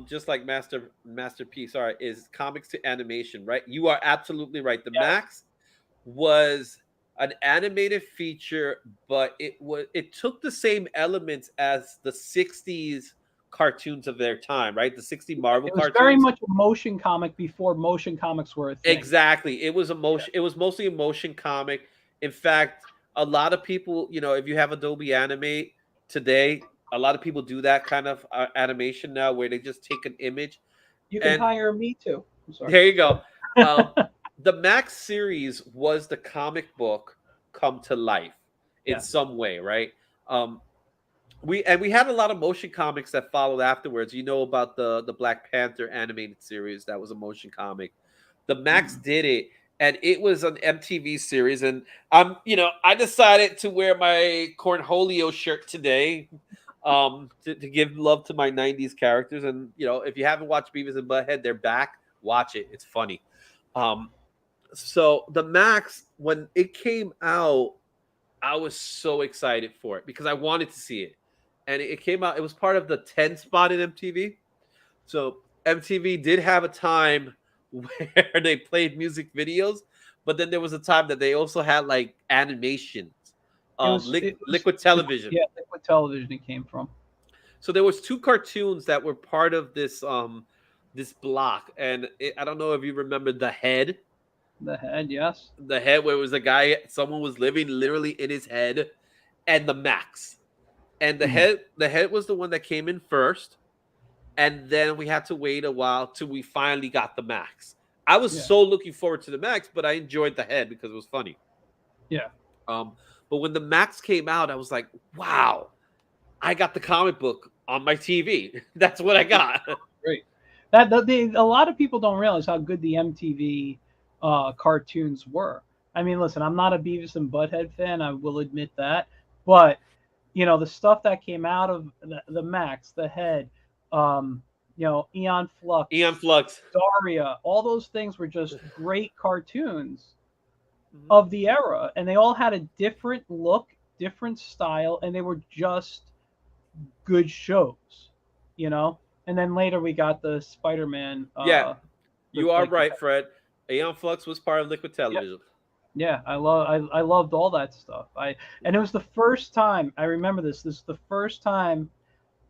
just like Masterpiece are, is comics to animation, right? You are absolutely right. The Yes. Max was an animated feature, but it took the same elements as the 60s cartoons of their time, right? The 60 Marvel It was very cartoons. much a motion comic before motion comics were a thing. Exactly. It was a Yeah. motion. It was mostly a motion comic. In fact, a lot of people, if you have Adobe Animate today, a lot of people do that kind of animation now, where they just take an image. You can And hire me too. I'm sorry. there you go. Um, the Max series was the comic book come to life in Yeah. some way, right? Um, we had a lot of motion comics that followed afterwards. You know about the Black Panther animated series, that was a motion comic. The Max did it, and it was an MTV series. And I decided to wear my Cornholio shirt today, to give love to my '90s characters. And if you haven't watched Beavis and Butthead, they're back. Watch it; it's funny. Um, so the Max, when it came out, I was so excited for it because I wanted to see it. And it came out, it was part of the 10 spot in MTV. So MTV did have a time where they played music videos, but then there was a time that they also had like animations, It was liquid television. yeah, Liquid Television it came from. So there was two cartoons that were part of this block, and I don't know if you remember the head. The Head, yes. The head where it was a guy, someone was living literally in his head, and the Max. And Mhm. the head was the one that came in first, and then we had to wait a while till we finally got the Max. I was Yeah, so looking forward to the Max, but I enjoyed the head because it was funny. yeah. Um, but when the Max came out, I was like, wow, I got the comic book on my TV. That's what I got. Great. A lot of people don't realize how good the MTV cartoons were. I mean, listen, I'm not a Beavis and Butthead fan. I will admit that, but the stuff that came out of the Max, the Head, um, Eon Eon Flux, Flux. Daria, all those things were just great cartoons Mhm. of the era, and they all had a different look, different style, and they were just good shows, you know. And then later we got the Spider-Man, Yeah, with you are like the right, Fred. Aeon Flux was part of Liquid yeah, Television. yeah. I loved all that stuff. And it was the first time I remember this. This is the first time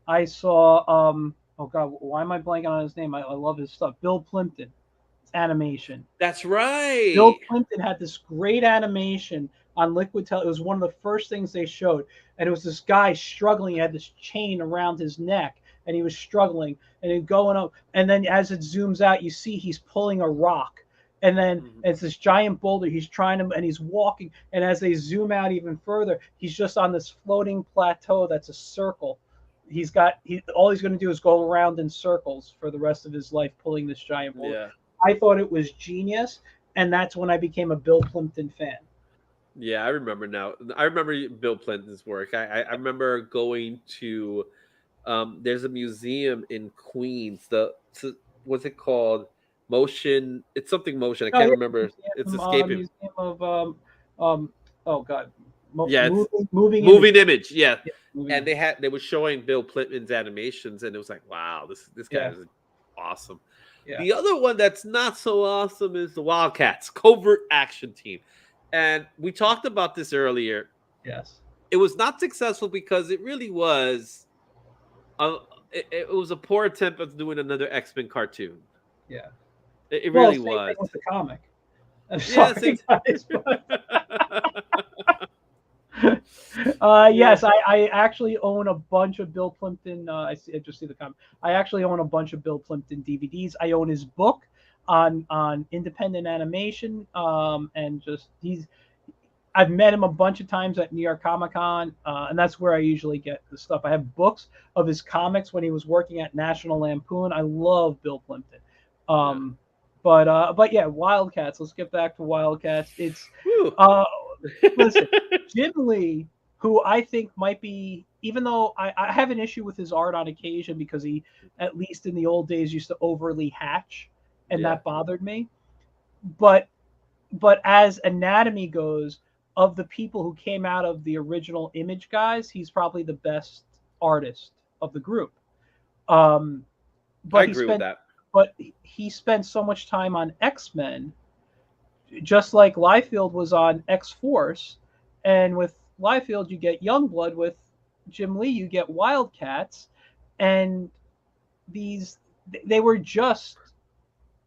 I saw oh god, why am I blanking on his name? I love his stuff. Bill Plimpton animation. That's Bill right. Plimpton had this great animation on Liquid Tel. It was one of the first things they showed, and it was this guy struggling. He had this chain around his neck, and he was struggling, and then going up. And then as it zooms out, you see he's pulling a rock, and then Mhm. it's this giant boulder. He's trying to, and he's walking. And as they zoom out even further, he's just on this floating plateau that's a circle. All he's going to do is go around in circles for the rest of his life, pulling this giant boulder. Yeah. I thought it was genius, and that's when I became a Bill Plimpton fan. Yeah, I remember now. I remember Bill Clinton's work. I remember going to there's a museum in Queens. What's it called? Motion. It's something motion. I Oh can't yeah, remember. It's escaping. Museum of um oh god, Yeah, it's moving moving images. image. Yeah, Yeah, moving and image. they were showing Bill Clinton's animations, and it was like, wow, this guy Yeah, is awesome. yeah, The other one that's not so awesome is the Wildcats Covert Action Team, and we talked about this earlier. yes, It was not successful because it really was a it was a poor attempt at doing another X-Men cartoon. yeah. It Well, really same thing was. with the comic. I'm Yes, sorry, it's guys, but yeah. yes, I actually own a bunch of Bill Plimpton. I just see the comment. I actually own a bunch of Bill Plimpton DVDs. I own his book on independent animation. And just I've met him a bunch of times at New York Comic Con, and that's where I usually get the stuff. I have books of his comics when he was working at National Lampoon. I love Bill Plimpton. Yeah. Um, but yeah, Wildcats. Let's get back to Wildcats. It's Whew. uh, listen, Jim Lee, who I think might be, even though I have an issue with his art on occasion because he, at least in the old days, used to overly hatch, and Yeah. that bothered me. But as anatomy goes, of the people who came out of the original Image guys, he's probably the best artist of the group. Um, I but he agree with spent that. he spent so much time on X-Men, just like Liefeld was on X Force, and with Liefeld you get Youngblood, with Jim Lee you get Wildcats, and these they were just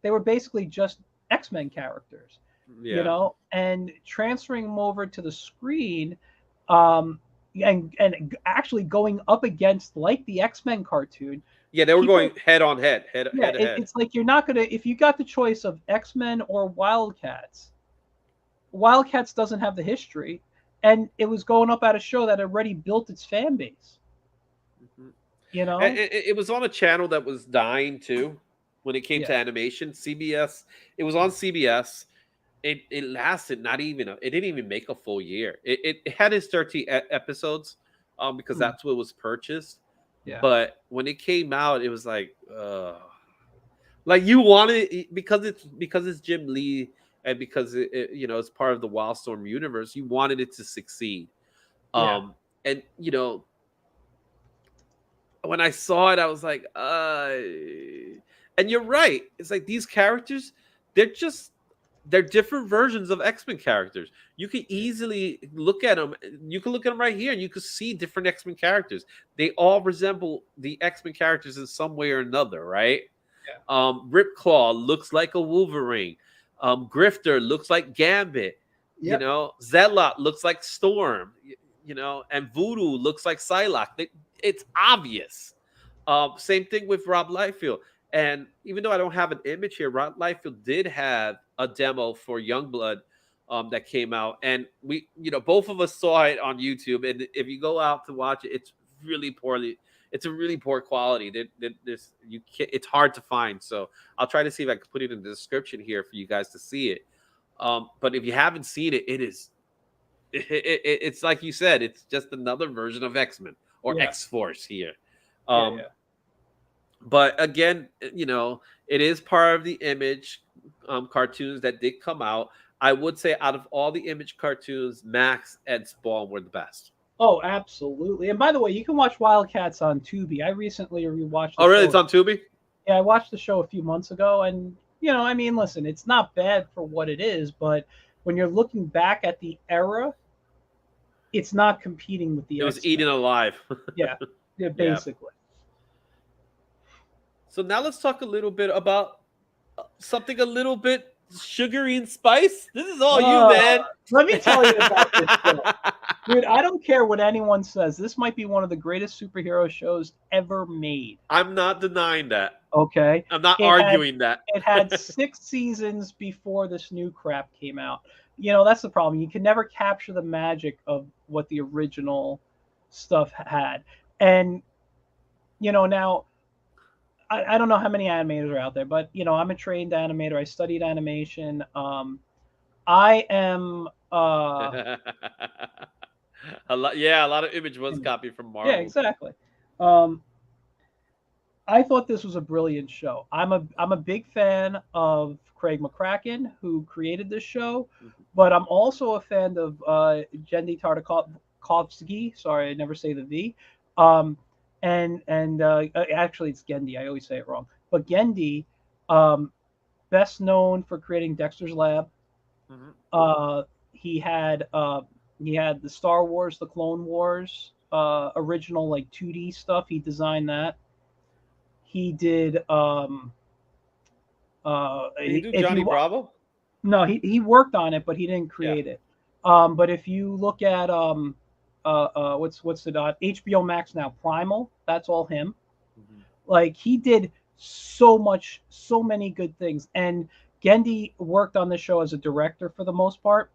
they were basically just X-Men characters, Yeah. and transferring them over to the screen, um, and actually going up against like the X-Men cartoon. Yeah, they were going People, head on head, yeah, head to head. it's like you're not gonna, if you got the choice of X-Men or Wildcats. Wildcats doesn't have the history, and it was going up at a show that already built its fan base. Mhm. You And know? it was on a channel that was dying too when it came to Yeah, animation. CBS. It was on CBS. It lasted not even it didn't even make a full year. It had its 30 episodes, because hmm, that's what was purchased. yeah, But when it came out, it was like you wanted because it's Jim Lee, and because it's part of the Wildstorm universe. You wanted it to succeed. yeah, And when I saw it, I was like, and you're right. It's like these characters. they're different versions of X-Men characters. You can easily look at them. You can look at them right here, and you can see different X-Men characters. They all resemble the X-Men characters in some way or another, right? Yeah. Ripclaw looks like a Wolverine. Grifter looks like Gambit. You Yep. know, Zealot looks like Storm. You know, and Voodoo looks like Psylocke. It's obvious. Same thing with Rob Liefeld. And even though I don't have an image here, Rob Liefeld did have a demo for Youngblood that came out, and we, both of us saw it on YouTube. And if you go out to watch it, it's really poorly. It's a really poor quality. It's hard to find. So I'll try to see if I can put it in the description here for you guys to see it. But if you haven't seen it, it's like you said, it's just another version of X-Men or X-Force here. But again, it is part of the Image cartoons that did come out. I would say out of all the Image cartoons, Max and Spawn were the best. Oh, absolutely. And by the way, you can watch Wildcats on Tubi. I recently rewatched the Oh, really? show. It's on Tubi? Yeah, I watched the show a few months ago, and I mean, listen, it's not bad for what it is, but when you're looking back at the era, it's not competing with the It was X-Men. eaten alive. Yeah, basically. So now let's talk a little bit about something a little bit sugary and spice. This is all you, man. Let me tell you about this show. Dude, I don't care what anyone says. This might be one of the greatest superhero shows ever made. I'm not denying that. Okay. I'm not arguing that. It had 6 seasons before this new crap came out. That's the problem. You can never capture the magic of what the original stuff had. And, now, I don't know how many animators are out there, but, I'm a trained animator. I studied animation. I am... a lot of Image was copied from Marvel. Yeah, exactly. I thought this was a brilliant show. I'm a big fan of Craig McCracken, who created this show, but I'm also a fan of Genndy Tartakovsky. Sorry, I never say the V. And actually, it's Genndy. I always say it wrong. But Genndy, best known for creating Dexter's Lab. He had the Star Wars, the Clone Wars, original 2D stuff. He designed that. He did. Did he do Johnny Bravo? No, he worked on it, but he didn't create it. But if you look at what's it on HBO Max now, Primal, that's all him. He did so many good things. And Genndy worked on the show as a director for the most part.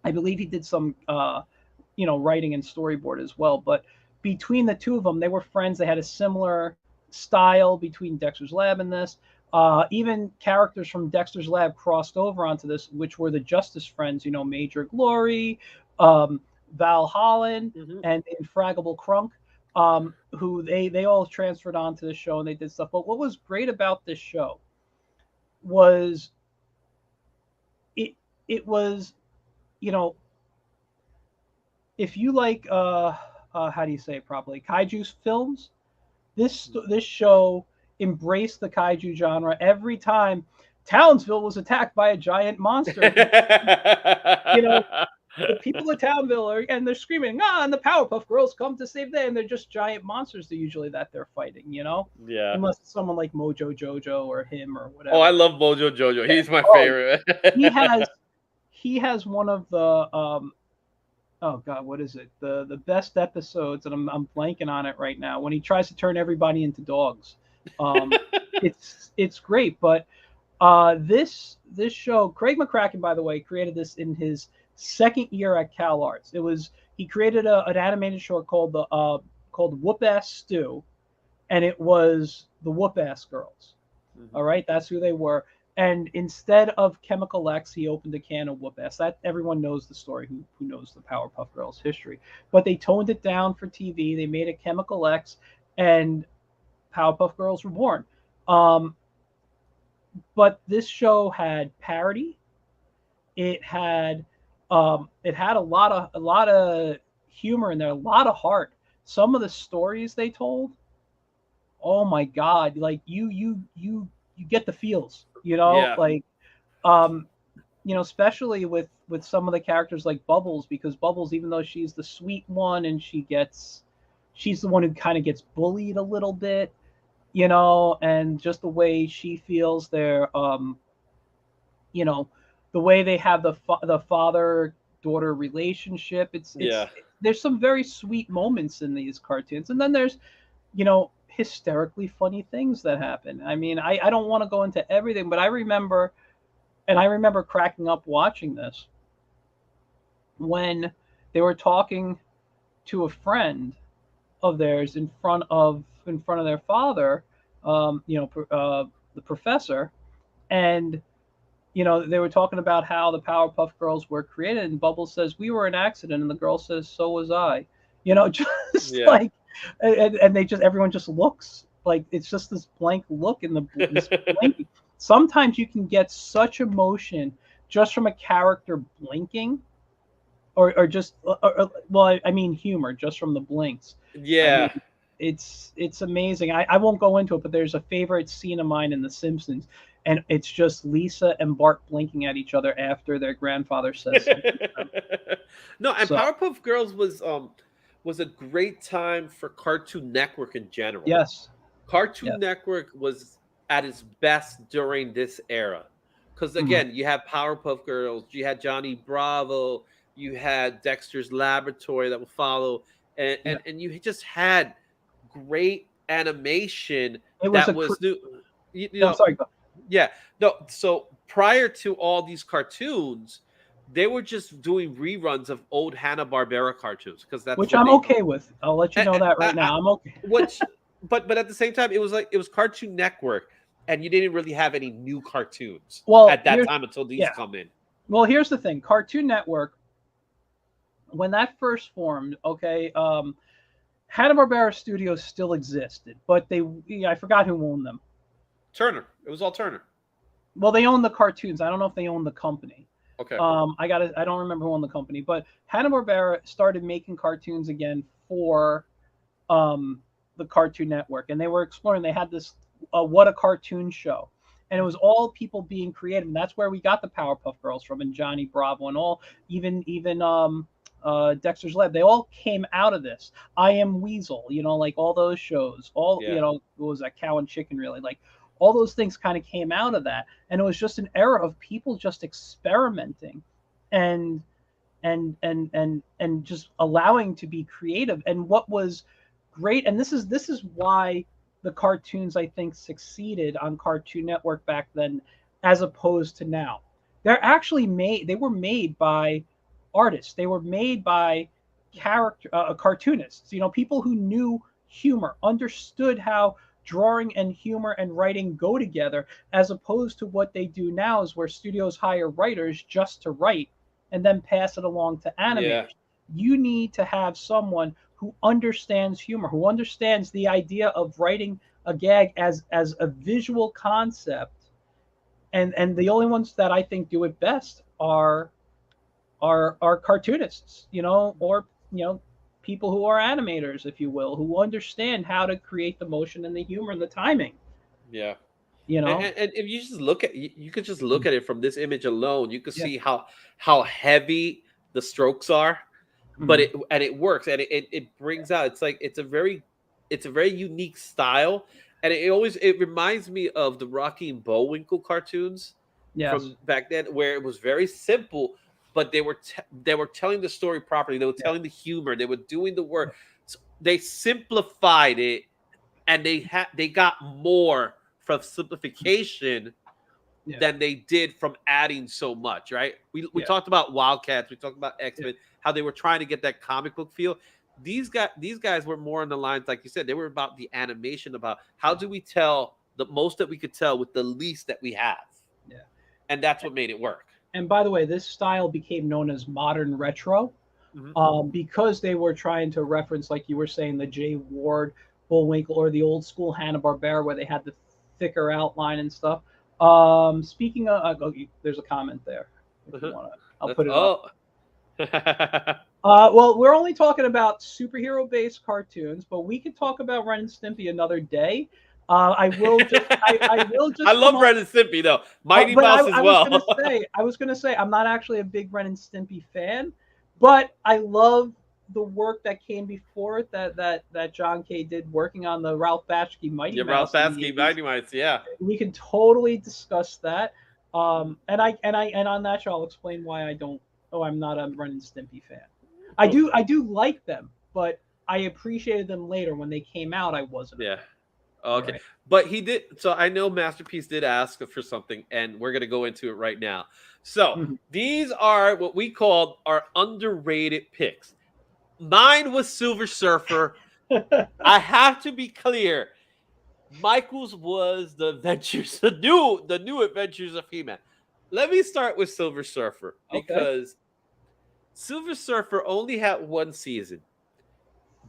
I believe he did some writing and storyboard as well. But between the two of them, they were friends. They had a similar style between Dexter's Lab and this. Even characters from Dexter's Lab crossed over onto this, which were the Justice Friends, Major Glory, Val Holland, and Infraggable Crunk, who they all transferred onto the show and they did stuff. But what was great about this show was it was, if you like, how do you say it properly, kaiju films, this show embraced the kaiju genre. Every time Townsville was attacked by a giant monster, the people of Townsville and they're screaming, and the Powerpuff Girls come to save them, and they're just giant monsters that they're fighting, Yeah. Unless it's someone like Mojo Jojo or him or whatever. Oh, I love Mojo Jojo. He's my favorite. he has one of the oh god, what is it? The best episodes, and I'm blanking on it right now, when he tries to turn everybody into dogs. It's great, but this show, Craig McCracken, by the way, created this in his second year at CalArts. He created an animated short called Whoop Ass Stew, and it was the Whoop Ass Girls. All right, that's who they were. And instead of Chemical X, he opened a can of Whoop Ass. That everyone knows the story who knows the Powerpuff Girls history. But they toned it down for TV. They made a Chemical X, and Powerpuff Girls were born. But this show had parody. It had a lot of humor in there, a lot of heart. Some of the stories they told, oh my god, you get the feels, Yeah. You know, especially with some of the characters like Bubbles, because Bubbles, even though she's the sweet one and she's the one who kind of gets bullied a little bit, you know, and just the way she feels there, you know, the way they have the father daughter relationship. It's Yeah. there's some very sweet moments in these cartoons, and then there's, you know, hysterically funny things that happen. I mean, I don't want to go into everything, but I remember cracking up watching this when they were talking to a friend of theirs in front of their father, you know, the professor, and you know, they were talking about how the Powerpuff Girls were created, and Bubbles says we were an accident, and the girl says so was I. You know, just Yeah. like, and they just everyone just looks like it's just this blank look in this blinking. Sometimes you can get such emotion just from a character blinking, or just, well, I mean humor just from the blinks. I mean, Yeah. it's amazing. I won't go into it, but there's a favorite scene of mine in The Simpsons, and it's just Lisa and Bart blinking at each other after their grandfather says something to them. No, and So Powerpuff Girls was a great time for Cartoon Network in general. yes, Cartoon yes, Network was at its best during this era. Because mhm, again, you have Powerpuff Girls, you had Johnny Bravo, you had Dexter's Laboratory that would follow, yeah. and you just had great animation It was that a. was new. You I'm know, sorry, yeah. No, so prior to all these cartoons, they were just doing reruns of old Hanna-Barbera cartoons because that's which what I'm they okay with. I'll let you I, know that right I, now. I'm okay. which but at the same time it was like it was Cartoon Network and you didn't really have any new cartoons Well, at that here's time until these yeah. come in. Well, here's the thing. Cartoon Network, when that first formed, okay, Hanna-Barbera Studios still existed, but yeah, I forgot who owned them. Turner. It was all Turner. Well, they owned the cartoons. I don't know if they owned the company. Okay. I don't remember who owned the company, but Hanna-Barbera started making cartoons again for um, the Cartoon Network, and they were exploring. They had this What a Cartoon show, and it was all people being creative, and that's where we got the Powerpuff Girls from, and Johnny Bravo, and all, even Dexter's Lab. They all came out of this. I Am Weasel, you know, like all those shows. All, Yeah. you know, what was that, Cow and Chicken, really, like all those things kind of came out of that, and it was just an era of people just experimenting, and and just allowing to be creative. And what was great, and this is why the cartoons, I think, succeeded on Cartoon Network back then as opposed to now. They were made by artists. They were made by cartoonists, you know, people who knew humor, understood how drawing and humor and writing go together, as opposed to what they do now is where studios hire writers just to write and then pass it along to Yeah. animators. You need to have someone who understands humor, who understands the idea of writing a gag as a visual concept. And the only ones that I think do it best are cartoonists, you know, or, you know, people who are animators, if you will, who understand how to create the motion and the humor and the timing, Yeah. you know. And if you just look at you could just look at it from this image alone, you could Yeah. see how heavy the strokes are, but Mhm. it works and it brings out it's like it's a very unique style and it reminds me of the Rocky and Bullwinkle cartoons Yes. from back then where it was very simple but they were telling the story properly, they were Yeah. telling the humor, they were doing the work. So they simplified it and they got more from simplification Yeah. than they did from adding so much, right? We Yeah. talked about Wildcats, we talked about Yeah. X-Men, how they were trying to get that comic book feel. These guys were more on the lines, like you said, they were about the animation, about how do we tell the most that we could tell with the least that we have. Yeah. And that's what made it work. And by the way, this style became known as modern retro, Mhm. because they were trying to reference, like you were saying, the Jay Ward, Bullwinkle, or the old school Hanna Barbera, where they had the thicker outline and stuff. Speaking of, there's a comment there. If you Uh-huh. want to, I'll That's put it up. oh. Well, we're only talking about superhero-based cartoons, but we could talk about Ren and Stimpy another day. I will just I will I just come love up. Ren and Stimpy though. Mighty But Mouse as I was gonna well. say, I'm not actually a big Ren and Stimpy fan, but I love the work that came before it, that John Kay did working on the Ralph Bakshi Mighty Yeah, Ralph Mouse in the Basky, 80s. Mighty Mice. Yeah. We can totally discuss that. And on that show, I'll explain why I don't. Oh, I'm not a Ren and Stimpy fan. I do like them, but I appreciated them later when they came out. I wasn't a Yeah. fan. All Okay. right. But he did. So I know Masterpiece did ask for something, and we're going to go into it right now. So Mhm. these are what we called our underrated picks. Mine was Silver Surfer. I have to be clear. Michael's was the adventures, the new adventures of He-Man. Let me start with Silver Surfer Okay. because Silver Surfer only had one season,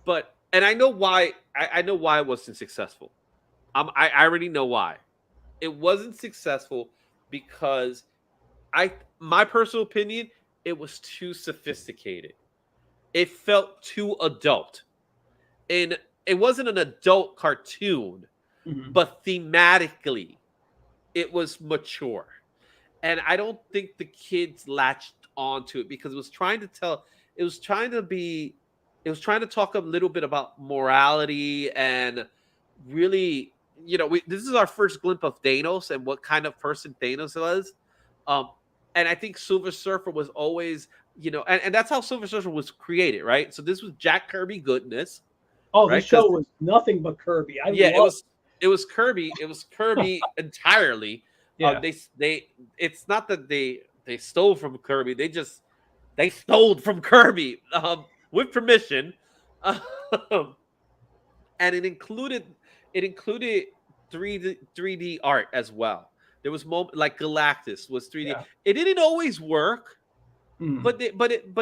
but and I know why. I know why it wasn't successful. I already know why it wasn't successful because my personal opinion, it was too sophisticated. It felt too adult, and it wasn't an adult cartoon, Mhm. but thematically, it was mature. And I don't think the kids latched onto it because it was trying to be, it was trying to talk a little bit about morality and really, this is our first glimpse of Thanos and what kind of person Thanos was. Um, and I think Silver Surfer was always, and that's how Silver Surfer was created, right? So this was Jack Kirby goodness, Oh, this right? Because show was nothing but Kirby. I yeah, love. it was Kirby. It was Kirby entirely. Yeah. They it's not that they stole from Kirby. They stole from Kirby with permission, um, and it included 3D art as well. There was like Galactus was 3D. Yeah. It didn't always work, Mm. but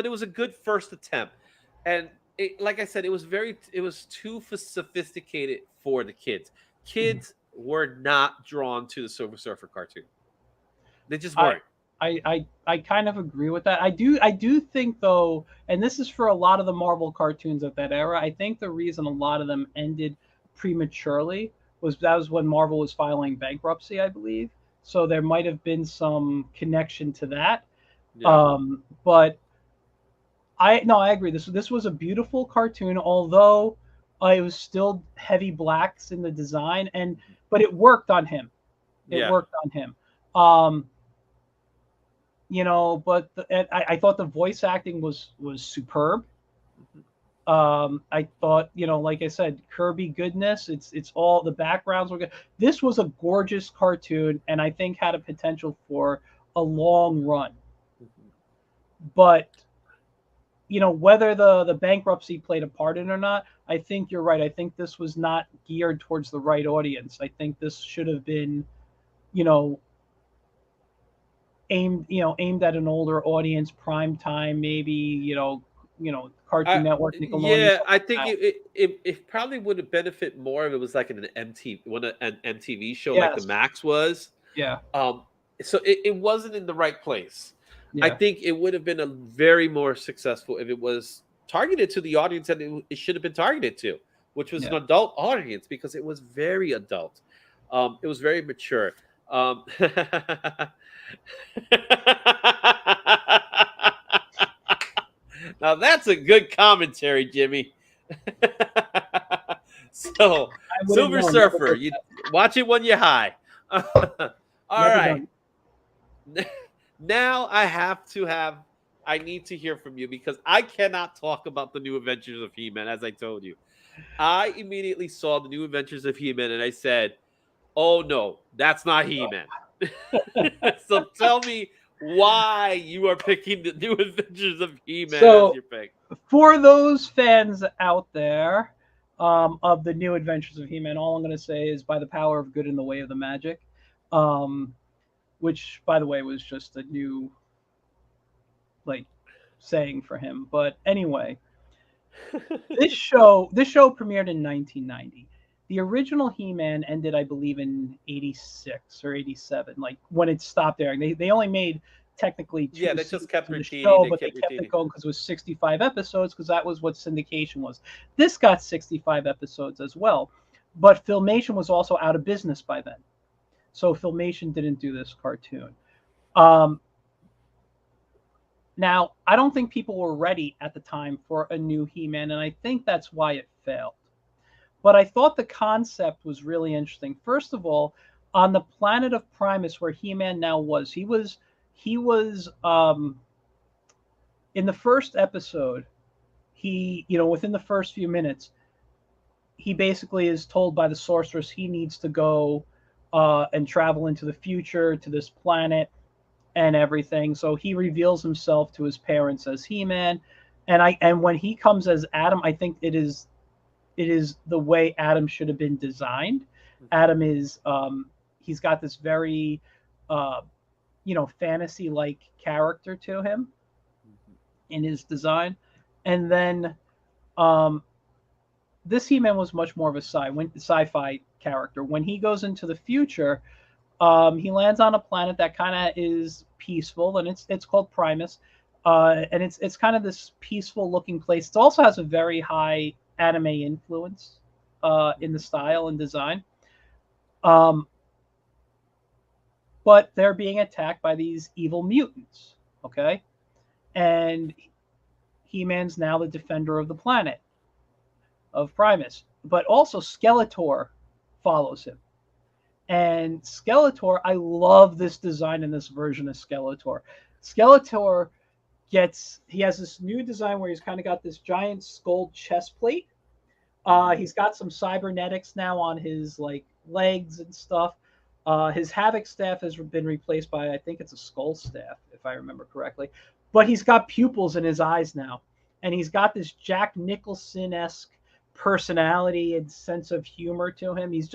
it was a good first attempt, and like I said, it was too sophisticated for the kids. Mm. Kids were not drawn to the Silver Surfer cartoon. They just I, weren't. I kind of agree with that. I do think though, and this is for a lot of the Marvel cartoons of that era. I think the reason a lot of them ended prematurely was that was when Marvel was filing bankruptcy, I believe. So there might have been some connection to that. Yeah, But I agree. This was a beautiful cartoon, although it was still heavy blacks in the design, and but it worked on him. It yeah. worked on him. Um, but I thought the voice acting was superb. Mhm. I thought, like I said, Kirby goodness. It's all the backgrounds were good. This was a gorgeous cartoon, and I think had a potential for a long run. Mhm. But whether the bankruptcy played a part in it or not, I think you're right. I think this was not geared towards the right audience. I think this should have been, you know, aimed at an older audience, prime time, maybe, Cartoon I Network, Nickelodeon, Yeah, something I like think that. it probably would have benefit more if it was like an MTV show like the Yes. Max was. Yeah. Um, so it wasn't in the right place. I Yeah. think it would have been a very more successful if it was targeted to the audience that it should have been targeted to, which was an Yeah. adult audience because it was very adult. It was very mature. Um, now that's a good commentary, Jimmy. So, I wouldn't Silver know. Never Surfer, heard you that. watch it when you're high. All Never right. done. Now I need to hear from you because I cannot talk about the new adventures of He-Man, as I told you. I immediately saw the new adventures of He-Man and I said, oh no, that's not He-Man. So tell me why you are picking the new adventures of He-Man as So your pick. for those fans out there of the new Adventures of He-Man, all I'm going to say is by the power of good in the way of the magic, um, which by the way was just a new like saying for him. But anyway, this show premiered in 1990. The original He-Man ended, I believe, in 86 or 87. Like when it stopped airing, they only made technically Yeah, two they just seasons kept of the repeating. show, They but they kept kept it repeating. going because it was 65 episodes because that was what syndication was. This got 65 episodes as well. but Filmation was also out of business by then, so Filmation didn't do this cartoon. Um, Now, I don't think people were ready at the time for a new He-Man, and I think that's why it failed. But I thought the concept was really interesting. First of all, on the planet of Primus, where He-Man now was, he was in the first episode. Within the first few minutes, he basically is told by the sorceress he needs to go and travel into the future to this planet and everything. So he reveals himself to his parents as He-Man, and when he comes as Adam, I think it is the way Adam should have been designed. Adam is he's got this very fantasy like character to him in his design, and then this He-Man was much more of a sci-fi character. When he goes into the future, he lands on a planet that kind of is peaceful, and it's called Primus, and it's kind of this peaceful looking place. It also has a very high anime influence in the style and design. But they're being attacked by these evil mutants, okay? And He-Man's now the defender of the planet of Primus, but also Skeletor follows him. And Skeletor, I love this design in this version of Skeletor. Skeletor he has this new design where he's kind of got this giant skull chest plate. He's got some cybernetics now on his like legs and stuff. His Havoc staff has been replaced by, I think it's a skull staff, if I remember correctly. But he's got pupils in his eyes now. And he's got this Jack Nicholson-esque personality and sense of humor to him. He is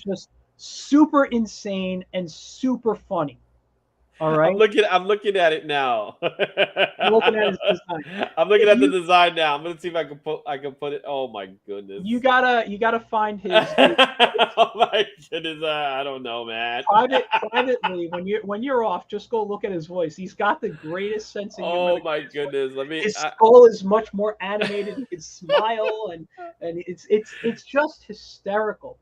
just super insane and super funny. All right. I'm looking at it now. I'm looking at his design. I'm looking at the design now. I'm gonna see if I can put it. Oh my goodness. You gotta find his. Oh my goodness. I don't know, man. Privately, when you're off, just go look at his voice. He's got the greatest sense of humor. Oh my goodness. His skull is much more animated. He can smile and it's just hysterical.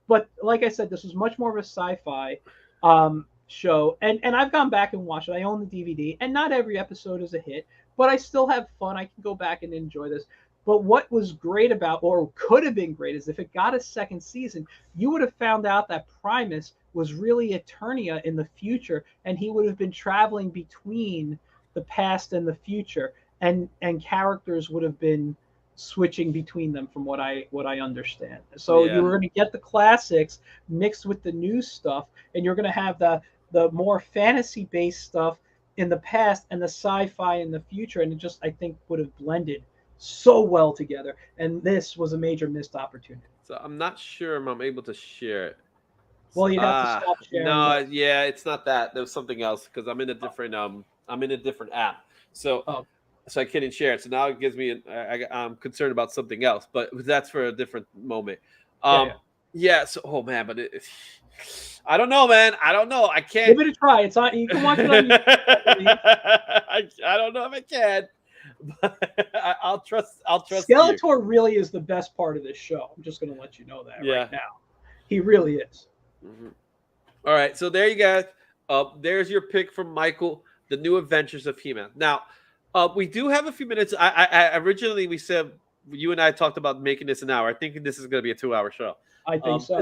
But like I said, this was much more of a sci-fi show, and I've gone back and watched it. I own the DVD, and not every episode is a hit, but I still have fun. I can go back and enjoy this. But what was great about, or could have been great, is if it got a second season, you would have found out that Primus was really Eternia in the future, and he would have been traveling between the past and the future, and characters would have been switching between them, from what I understand. So you were going to get the classics mixed with the new stuff, and you're going to have the more fantasy based stuff in the past and the sci-fi in the future, and it just, I think, would have blended so well together. And this was a major missed opportunity. So I'm not sure if I'm able to share it. Well, you'd have to stop sharing. No, yeah, it's not that. There was something else, because I'm in a different app. So so I couldn't share it. So now it gives me I'm concerned about something else, but that's for a different moment. Yeah. So, oh man, but I don't know, man. I don't know. I can't. Give it a try. It's on. You can watch it on YouTube. I don't know if I can. But I'll trust. Skeletor you. really is the best part of this show. I'm just going to let you know that right now. He really is. Mm-hmm. All right. So there you guys. There's your pick from Michael, The New Adventures of He-Man. Now, we do have a few minutes. I originally, we said, you and I talked about making this an hour. I think this is going to be a 2-hour show. I think so.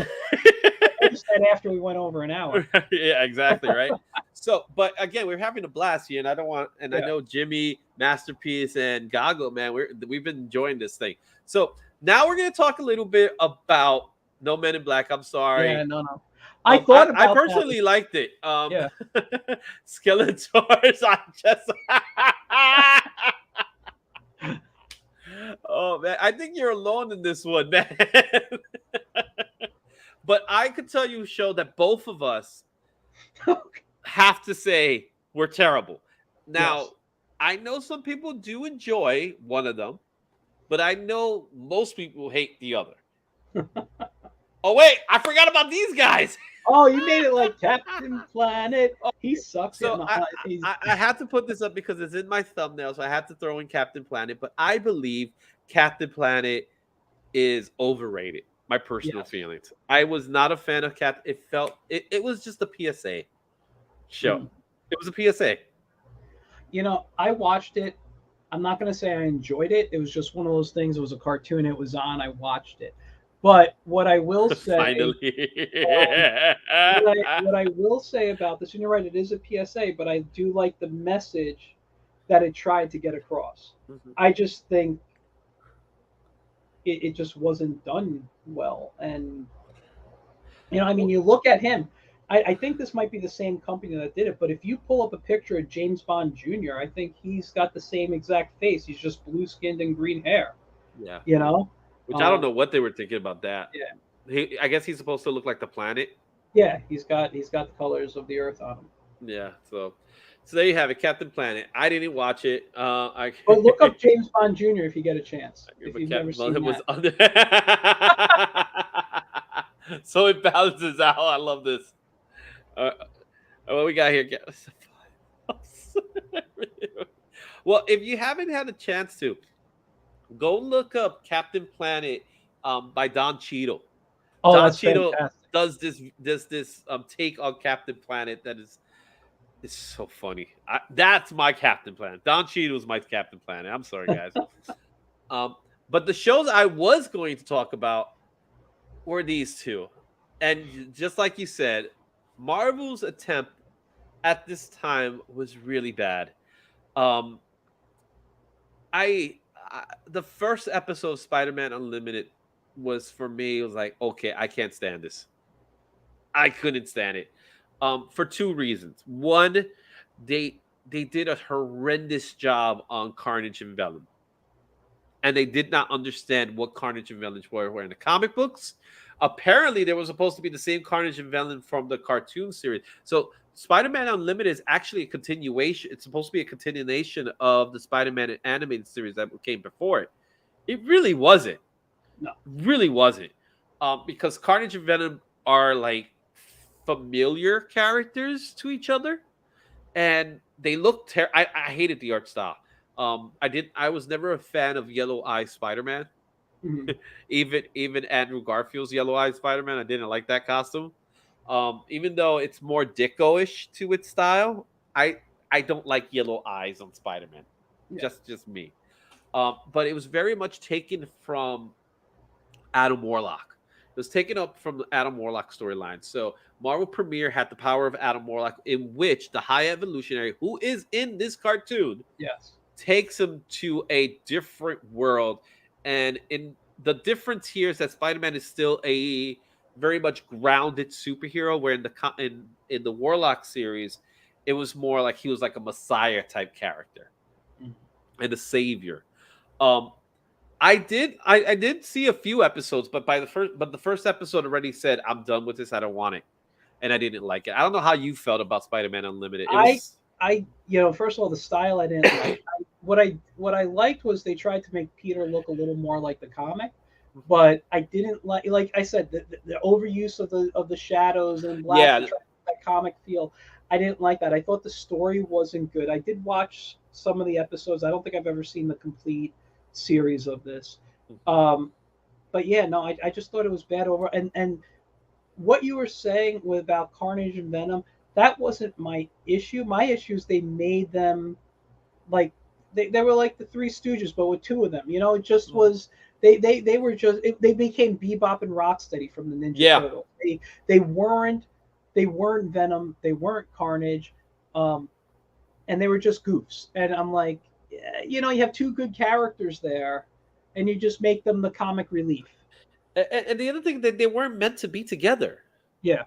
I just said after we went over an hour. Yeah, exactly, right? So, but again, we're having a blast here, and I don't want, and I know Jimmy, Masterpiece, and Goggle, man, we've been enjoying this thing. So now we're going to talk a little bit about No Men in Black. I'm sorry. Yeah, no. I thought about I personally liked it. Yeah. Skeletors, I just oh man, I think you're alone in this one, man. But I could tell you, show that both of us have to say we're terrible. Now, I know some people do enjoy one of them, but I know most people hate the other. Oh wait, I forgot about these guys. Oh, you made it like Captain Planet. He sucks. So I had to put this up because it's in my thumbnail, so I had to throw in Captain Planet. But I believe Captain Planet is overrated. My personal Yes. feelings. I was not a fan of Cap. It was just a PSA show. Mhm. It was a PSA. I watched it. I'm not going to say I enjoyed it. It was just one of those things. It was a cartoon. It was on. I watched it. But what I will say, Finally. um, what I will say about this, and you're right, it is a PSA, but I do like the message that it tried to get across. Mhm. I just think it just wasn't done well. And I mean, Well, you look at him. I think this might be the same company that did it, but if you pull up a picture of James Bond Jr., I think he's got the same exact face. He's just blue skinned and green hair. yeah. You know, Which I don't um, know what they were thinking about that. yeah, I guess he's supposed to look like the planet. yeah. He's got the colors of the Earth on him. Yeah. So there you have it, Captain Planet. I didn't watch it. I But look up James Bond Jr. if you get a chance. If but you've never Captain seen Planet was that. under. So it balances out. I love this. Uh, what we got here? Well, if you haven't had a chance to, go look up Captain Planet by Don Cheadle. Oh, Don that's Cheadle fantastic. does this take on Captain Planet that is so funny. That's my Captain Planet. Don Cheadle's my Captain Planet. I'm sorry, guys. Um, but the shows I was going to talk about were these two, and just like you said, Marvel's attempt at this time was really bad. Um, the first episode of Spider-Man Unlimited was for me. It was like, okay, I can't stand this. I couldn't stand it. For two reasons. One, they did a horrendous job on Carnage and Venom, and they did not understand what Carnage and Venom were in the comic books. Apparently, there was supposed to be the same Carnage and Venom from the cartoon series. So Spider-Man Unlimited is actually a continuation. It's supposed to be a continuation of the Spider-Man animated series that came before it. It really wasn't. No. Really wasn't. Because Carnage and Venom are like familiar characters to each other, and they look. I hated the art style. I was never a fan of Yellow Eye Spider Man. Mhm. Even Andrew Garfield's Yellow Eye Spider Man, I didn't like that costume. Even though it's more Dicko-ish to its style, I don't like yellow eyes on Spider Man. Yeah. Just me. But it was very much taken from Adam Warlock. It was taken up from the Adam Warlock storyline. So Marvel Premiere had the power of Adam Warlock, in which the High Evolutionary, who is in this cartoon, Yes. takes him to a different world. And in the difference here is that Spider-Man is still a very much grounded superhero, where in the Warlock series, it was more like he was like a messiah type character Mhm. and a savior. Um, I did see a few episodes, but the first episode already said I'm done with this. I don't want it, and I didn't like it. I don't know how you felt about Spider-Man Unlimited. It I was first of all, the style I didn't like. What I liked was they tried to make Peter look a little more like the comic, but I didn't like I said the overuse of the shadows and black to yeah, try that comic feel. I didn't like that. I thought the story wasn't good. I did watch some of the episodes. I don't think I've ever seen the complete series of this. Um, but yeah, no, I just thought it was bad over and what you were saying about Carnage and Venom, that wasn't my issue. My issue is they made them like they were like the Three Stooges, but with two of them. It just was they were just they became Bebop and Rocksteady from the Ninja yeah. Turtles. They weren't Venom, they weren't Carnage, um, and they were just goofs. And I'm like, yeah, you have two good characters there, and you just make them the comic relief. And the other thing, that they weren't meant to be together. Yeah,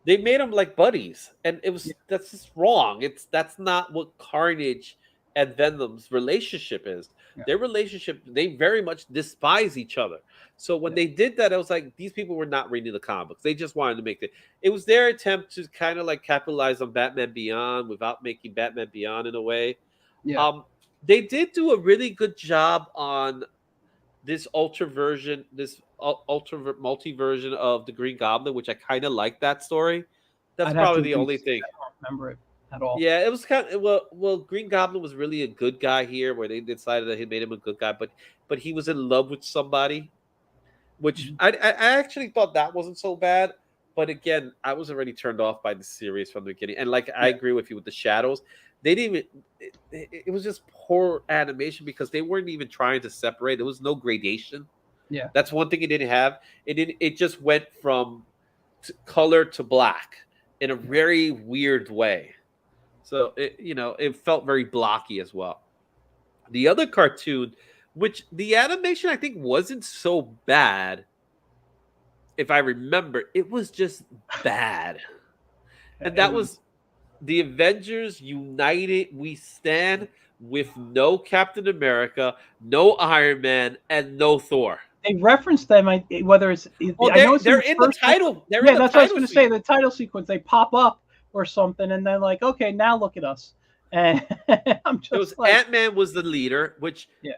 They made them like buddies, and yeah, that's just wrong. That's not what Carnage and Venom's relationship is. yeah, Their relationship, they very much despise each other. So when yeah. they did that, I was like, these people were not reading the comics. They just wanted to make it. It was their attempt to kind of like capitalize on Batman Beyond without making Batman Beyond in a way. Yeah. Um, they did do a really good job on this ultra multi version of the Green Goblin, which I kind of like that story. That's I'd have probably to the only re-see. thing. I don't remember it at all. Yeah, it was kind of well. Green Goblin was really a good guy here, where they decided that he made him a good guy, but he was in love with somebody, which I actually thought that wasn't so bad. But again, I was already turned off by the series from the beginning. And like I Yeah. agree with you with the shadows. They didn't even it was just poor animation because they weren't even trying to separate. There was no gradation. Yeah. That's one thing it didn't have. It just went from color to black in a very weird way. So it felt very blocky as well. The other cartoon, which the animation I think wasn't so bad, if I remember, it was just bad. And that was the Avengers United We Stand with no Captain America, no Iron Man, and no Thor. They reference them, whether it's. Well, I know it's they're the in the first title. They're in Yeah, the that's what I was title going to say. scene. The title sequence, they pop up or something, and then like, okay, now look at us. And I'm It was just like, Ant-Man was the leader, which yeah.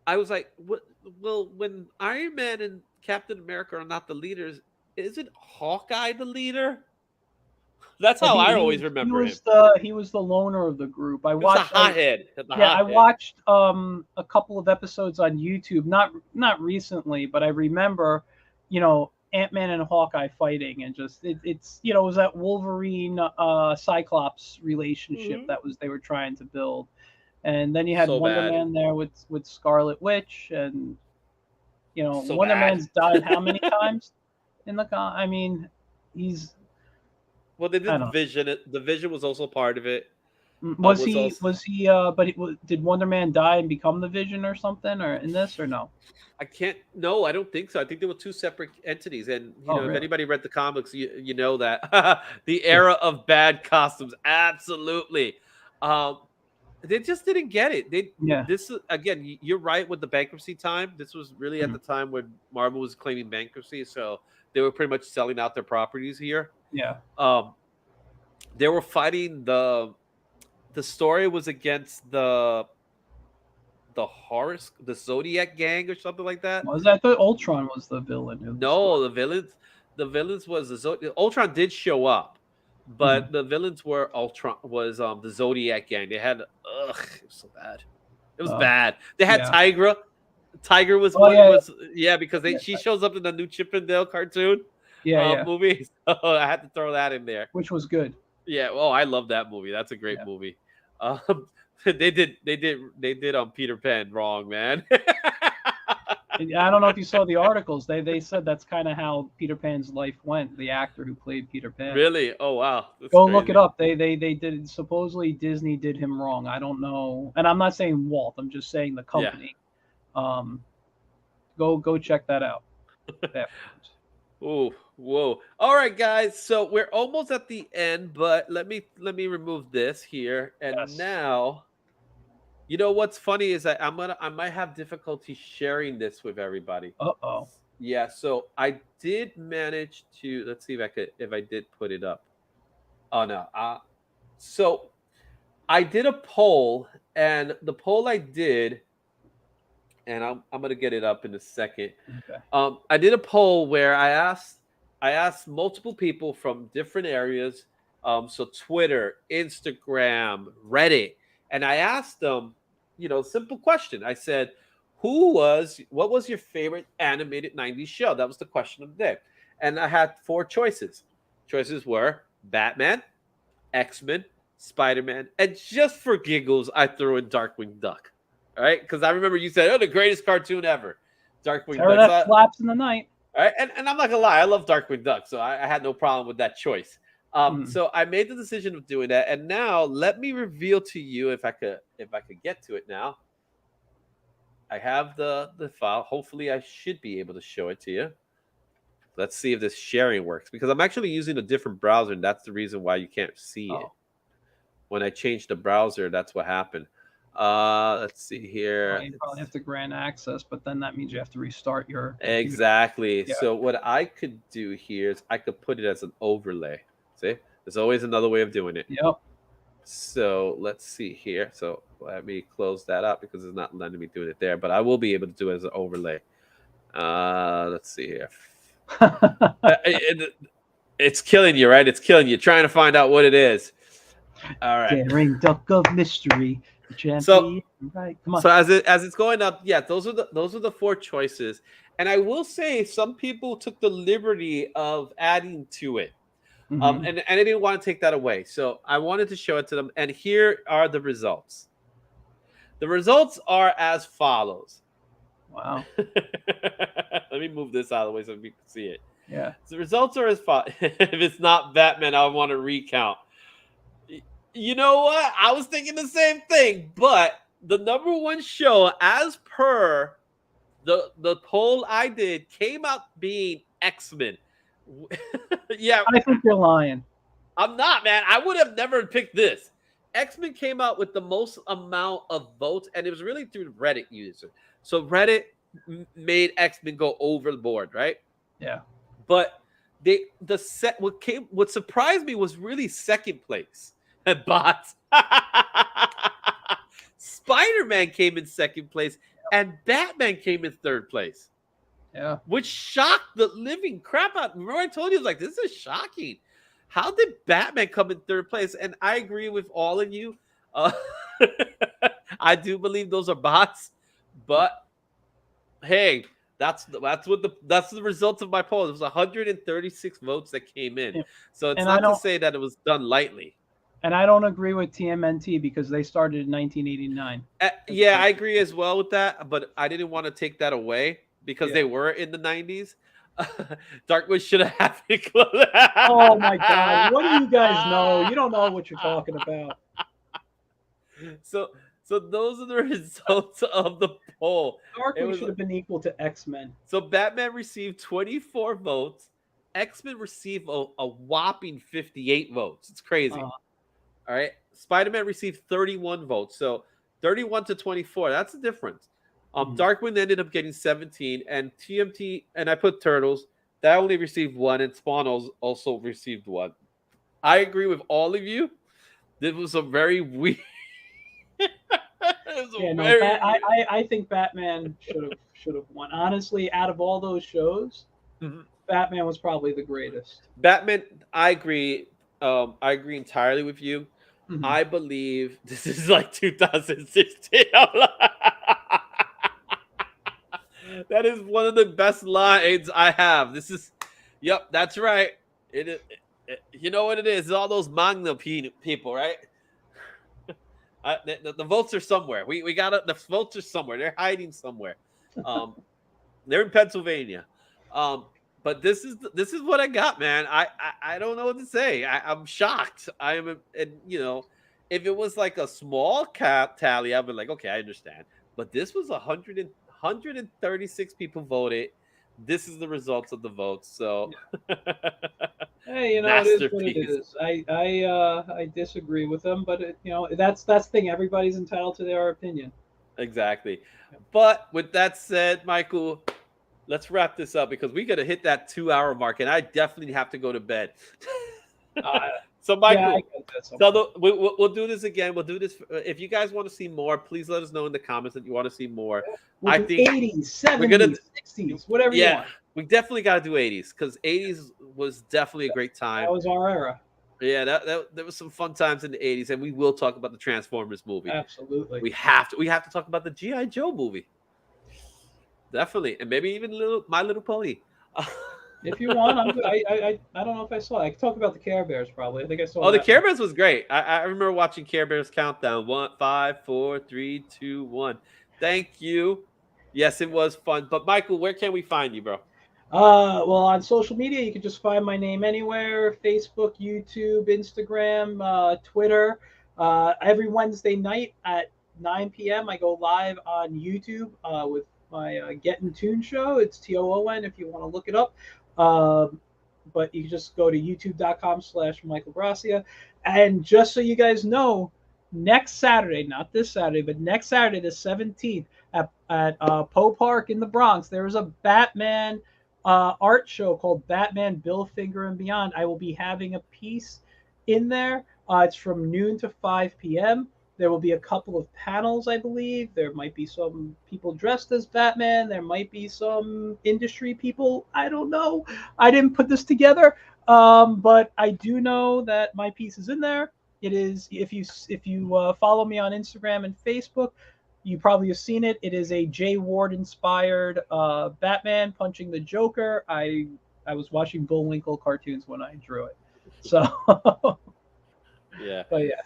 I was like, what? Well, when Iron Man and Captain America are not the leaders, isn't Hawkeye the leader? That's But how I he always was he remember him. was the loner of the group. He was the hothead. I watched a couple of episodes on YouTube, not recently, but I remember, Ant-Man and Hawkeye fighting, and just it's it was that Wolverine Cyclops relationship Mhm. that they were trying to build. And then you had So Wonder bad. Man there with Scarlet Witch, and So Wonder bad. Man's died how many times in the I mean, he's Well, they I did don't know. Vision. The Vision was also part of it. Was Was he? also Was he? But did Wonder Man die and become the Vision or something, or in this, or no? I can't. No, I don't think so. I think there were two separate entities, and Oh, if really? anybody read the comics, you know that the era of bad costumes. Absolutely, um, they just didn't get it. Yeah. This is again. You're right with the bankruptcy time. This was really at Mhm. the time when Marvel was claiming bankruptcy, so they were pretty much selling out their properties here. Yeah. Um, they were fighting the story was against the Zodiac gang or something like that. Was that the Ultron was the villain of the story? No, the villains was Ultron did show up, Mhm. but the villains were Ultron was the Zodiac gang. They had it was so bad. It was Oh, bad. They had yeah. Tigra. Tiger was Oh, what yeah, was yeah because yeah, she shows up in the new Chip and Dale cartoon yeah, yeah. movie. So I had to throw that in there. Which was good. Yeah. Oh, I love that movie. That's a great Yeah. movie. They did on Peter Pan wrong, man. I don't know if you saw the articles. They said that's kind of how Peter Pan's life went. The actor who played Peter Pan. Really? Oh wow, that's Go crazy. look it up. They did, supposedly Disney did him wrong. I don't know, and I'm not saying Walt. I'm just saying the Yeah. company. Go check that out. Oh, whoa. All right, guys. So we're almost at the end, but let me remove this here. And Yes. now, you know what's funny is that I might have difficulty sharing this with everybody. Uh-oh. Yeah. So I did manage to. Let's see if I did put it up. Oh no. So I did a poll, and the poll I did, and I'm gonna get it up in a second. Okay. I did a poll where I asked multiple people from different areas, so Twitter, Instagram, Reddit, and I asked them, simple question. I said, what was your favorite animated '90s show? That was the question of the day, and I had four choices. Choices were Batman, X-Men, Spiderman, and just for giggles, I threw in Darkwing Duck. All right, because I remember you said, "Oh, the greatest cartoon ever, Darkwing Terror Duck." that flaps in the night. All right, and I'm not gonna lie, I love Darkwing Duck, so I had no problem with that choice. So I made the decision of doing that, and now let me reveal to you if I could get to it now. I have the file. Hopefully, I should be able to show it to you. Let's see if this sharing works because I'm actually using a different browser, and that's the reason why you can't see it. When I changed the browser, that's what happened. Let's see here. You probably have to grant access, but then that means you have to restart your computer. Exactly. Yeah. So what I could do here is I could put it as an overlay. See, there's always another way of doing it. Yep. So let's see here. So let me close that up because it's not letting me do it there, but I will be able to do it as an overlay. Let's see here. It's killing you, right? It's killing you trying to find out what it is. All right. Daring duck of mystery. So, right. Come on. So as it's going up, yeah, those are the four choices. And I will say some people took the liberty of adding to it. Mm-hmm. And I didn't want to take that away. So I wanted to show it to them. And here are the results. The results are as follows. Wow. Let me move this out of the way so we can see it. Yeah. So the results are as follows. If it's not Batman, I want to recount. You know what? I was thinking the same thing, but the number one show, as per the poll I did, came out being X-Men. Yeah, I think you're lying. I'm not, man. I would have never picked this. X-Men came out with the most amount of votes, and it was really through Reddit users. So Reddit made X-Men go overboard, right? Yeah. But what surprised me was really second place at bots. Spider-Man came in second place, and Batman came in third place. Yeah. Which shocked the living crap out. Remember, I told you, I was like, this is shocking. How did Batman come in third place? And I agree with all of you. I do believe those are bots, but hey, that's the results of my poll. It was 136 votes that came in, so it's not to say that it was done lightly. And I don't agree with TMNT because they started in 1989. Yeah, I agree as well with that, but I didn't want to take that away because they were in the 90s. Darkwing should have had it close. Oh my God! What do you guys know? You don't know what you're talking about. So those are the results of the poll. Darkwing should have been equal to X-Men. So Batman received 24 votes. X-Men received a whopping 58 votes. It's crazy. All right. Spider-Man received 31 votes. So 31 to 24. That's the difference. Darkwing ended up getting 17, and TMT, and I put Turtles, that only received 1, and Spawn also received 1. I agree with all of you. This was a very weird. I think Batman should have won. Honestly, out of all those shows, Batman was probably the greatest. Batman, I agree. I agree entirely with you. I believe this is like 2016. That is one of the best lines I have. This is, yep, that's right. You know what it is? It's all those manga people, right? The votes are somewhere. We got the votes are somewhere. They're hiding somewhere. They're in Pennsylvania. But this is what I got, man. I don't know what to say. I'm shocked. I am, and you know, if it was like a small cap tally, I'd be like, okay, I understand. But this was 136 people voted. This is the results of the votes. So, hey, you know, it is what it is. I disagree with them, but you know, that's the thing. Everybody's entitled to their opinion. Exactly. But with that said, Michael, let's wrap this up because we got to hit that 2-hour mark, and I definitely have to go to bed. So, Michael, we'll do this again. We'll do this. If you guys want to see more, please let us know in the comments that you want to see more. I think 80s, 70s, 60s, whatever you want. We definitely got to do 80s because 80s was definitely a great time. That was our era. Yeah, there was some fun times in the 80s, and we will talk about the Transformers movie. Absolutely. We have to talk about the G.I. Joe movie. Definitely. And maybe even My Little Pony. If you want, I'm good. I don't know if I saw it. I can talk about the Care Bears probably. I think I saw the Care Bears was great. I remember watching Care Bears Countdown. 1, 5, 4, 3, 2, 1. Thank you. Yes, it was fun. But Michael, where can we find you, bro? Well, on social media, you can just find my name anywhere: Facebook, YouTube, Instagram, Twitter. Every Wednesday night at 9 p.m., I go live on YouTube with my Getting Toon show. It's TOON if you want to look it up. But you can just go to youtube.com/Michael Grassia. And just so you guys know, next Saturday, not this Saturday, but next Saturday, the 17th, at Poe Park in the Bronx, there is a Batman art show called Batman, Bill Finger, and Beyond. I will be having a piece in there. It's from noon to 5 p.m. There will be a couple of panels, I believe. There might be some people dressed as Batman. There might be some industry people. I don't know. I didn't put this together, but I do know that my piece is in there. It is if you follow me on Instagram and Facebook, You probably have seen it. It is a Jay Ward inspired Batman punching the Joker. I was watching Bullwinkle cartoons when I drew it. So, Yeah. but yeah.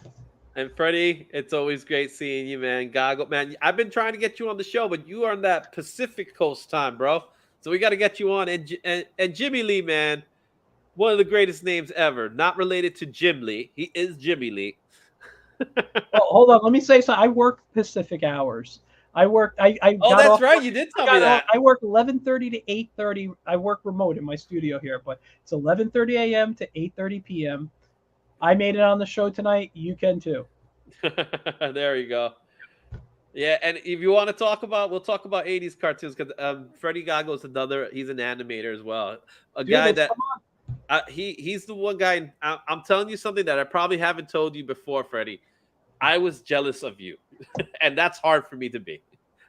And Freddie, it's always great seeing you, man. Goggle, man. I've been trying to get you on the show, but you are on that Pacific Coast time, bro. So we got to get you on. And Jimmy Lee, man, one of the greatest names ever. Not related to Jim Lee. He is Jimmy Lee. Well, hold on. Let me say something. I work Pacific hours. I worked. I Oh, got that's off. right. You did tell me that. I work 11:30 to 8:30. I work remote in my studio here, but it's 11:30 a.m. to 8:30 p.m. I made it on the show tonight. You can too. There you go. Yeah, and if you want to talk about, we'll talk about 80s cartoons because Freddie Gago is another. He's an animator as well. A Dude, guy let's that come on. he's the one guy. I'm telling you something that I probably haven't told you before, Freddie. I was jealous of you, and that's hard for me to be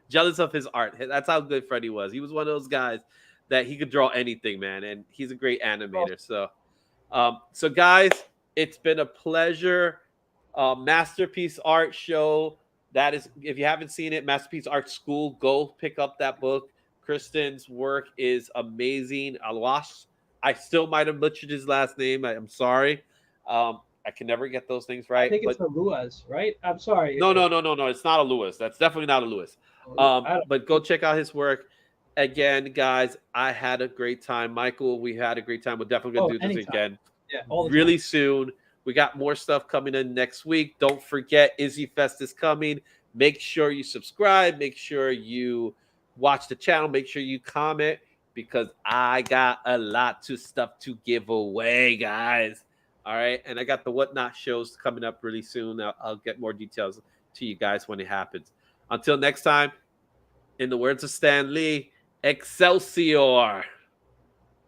jealous of his art. That's how good Freddie was. He was one of those guys that he could draw anything, man, and he's a great animator. So guys, it's been a pleasure. Masterpiece Art Show. That is, if you haven't seen it, Masterpiece Art School, go pick up that book. Kristen's work is amazing. I still might have butchered his last name. I'm sorry. I can never get those things I right. think But it's a Luas, right? I'm sorry. no. It's not a Lewis. That's definitely not a Lewis. But go check out his work. Again, guys, I had a great time. Michael, we had a great time. We're definitely going to do this anytime. again Yeah, all the really time. soon. We got more stuff coming in next week. Don't forget, Izzy Fest is coming. Make sure you subscribe. Make sure you watch the channel. Make sure you comment because I got a lot of stuff to give away, guys. All right. And I got the Whatnot shows coming up really soon. I'll get more details to you guys when it happens. Until next time, in the words of Stan Lee, Excelsior.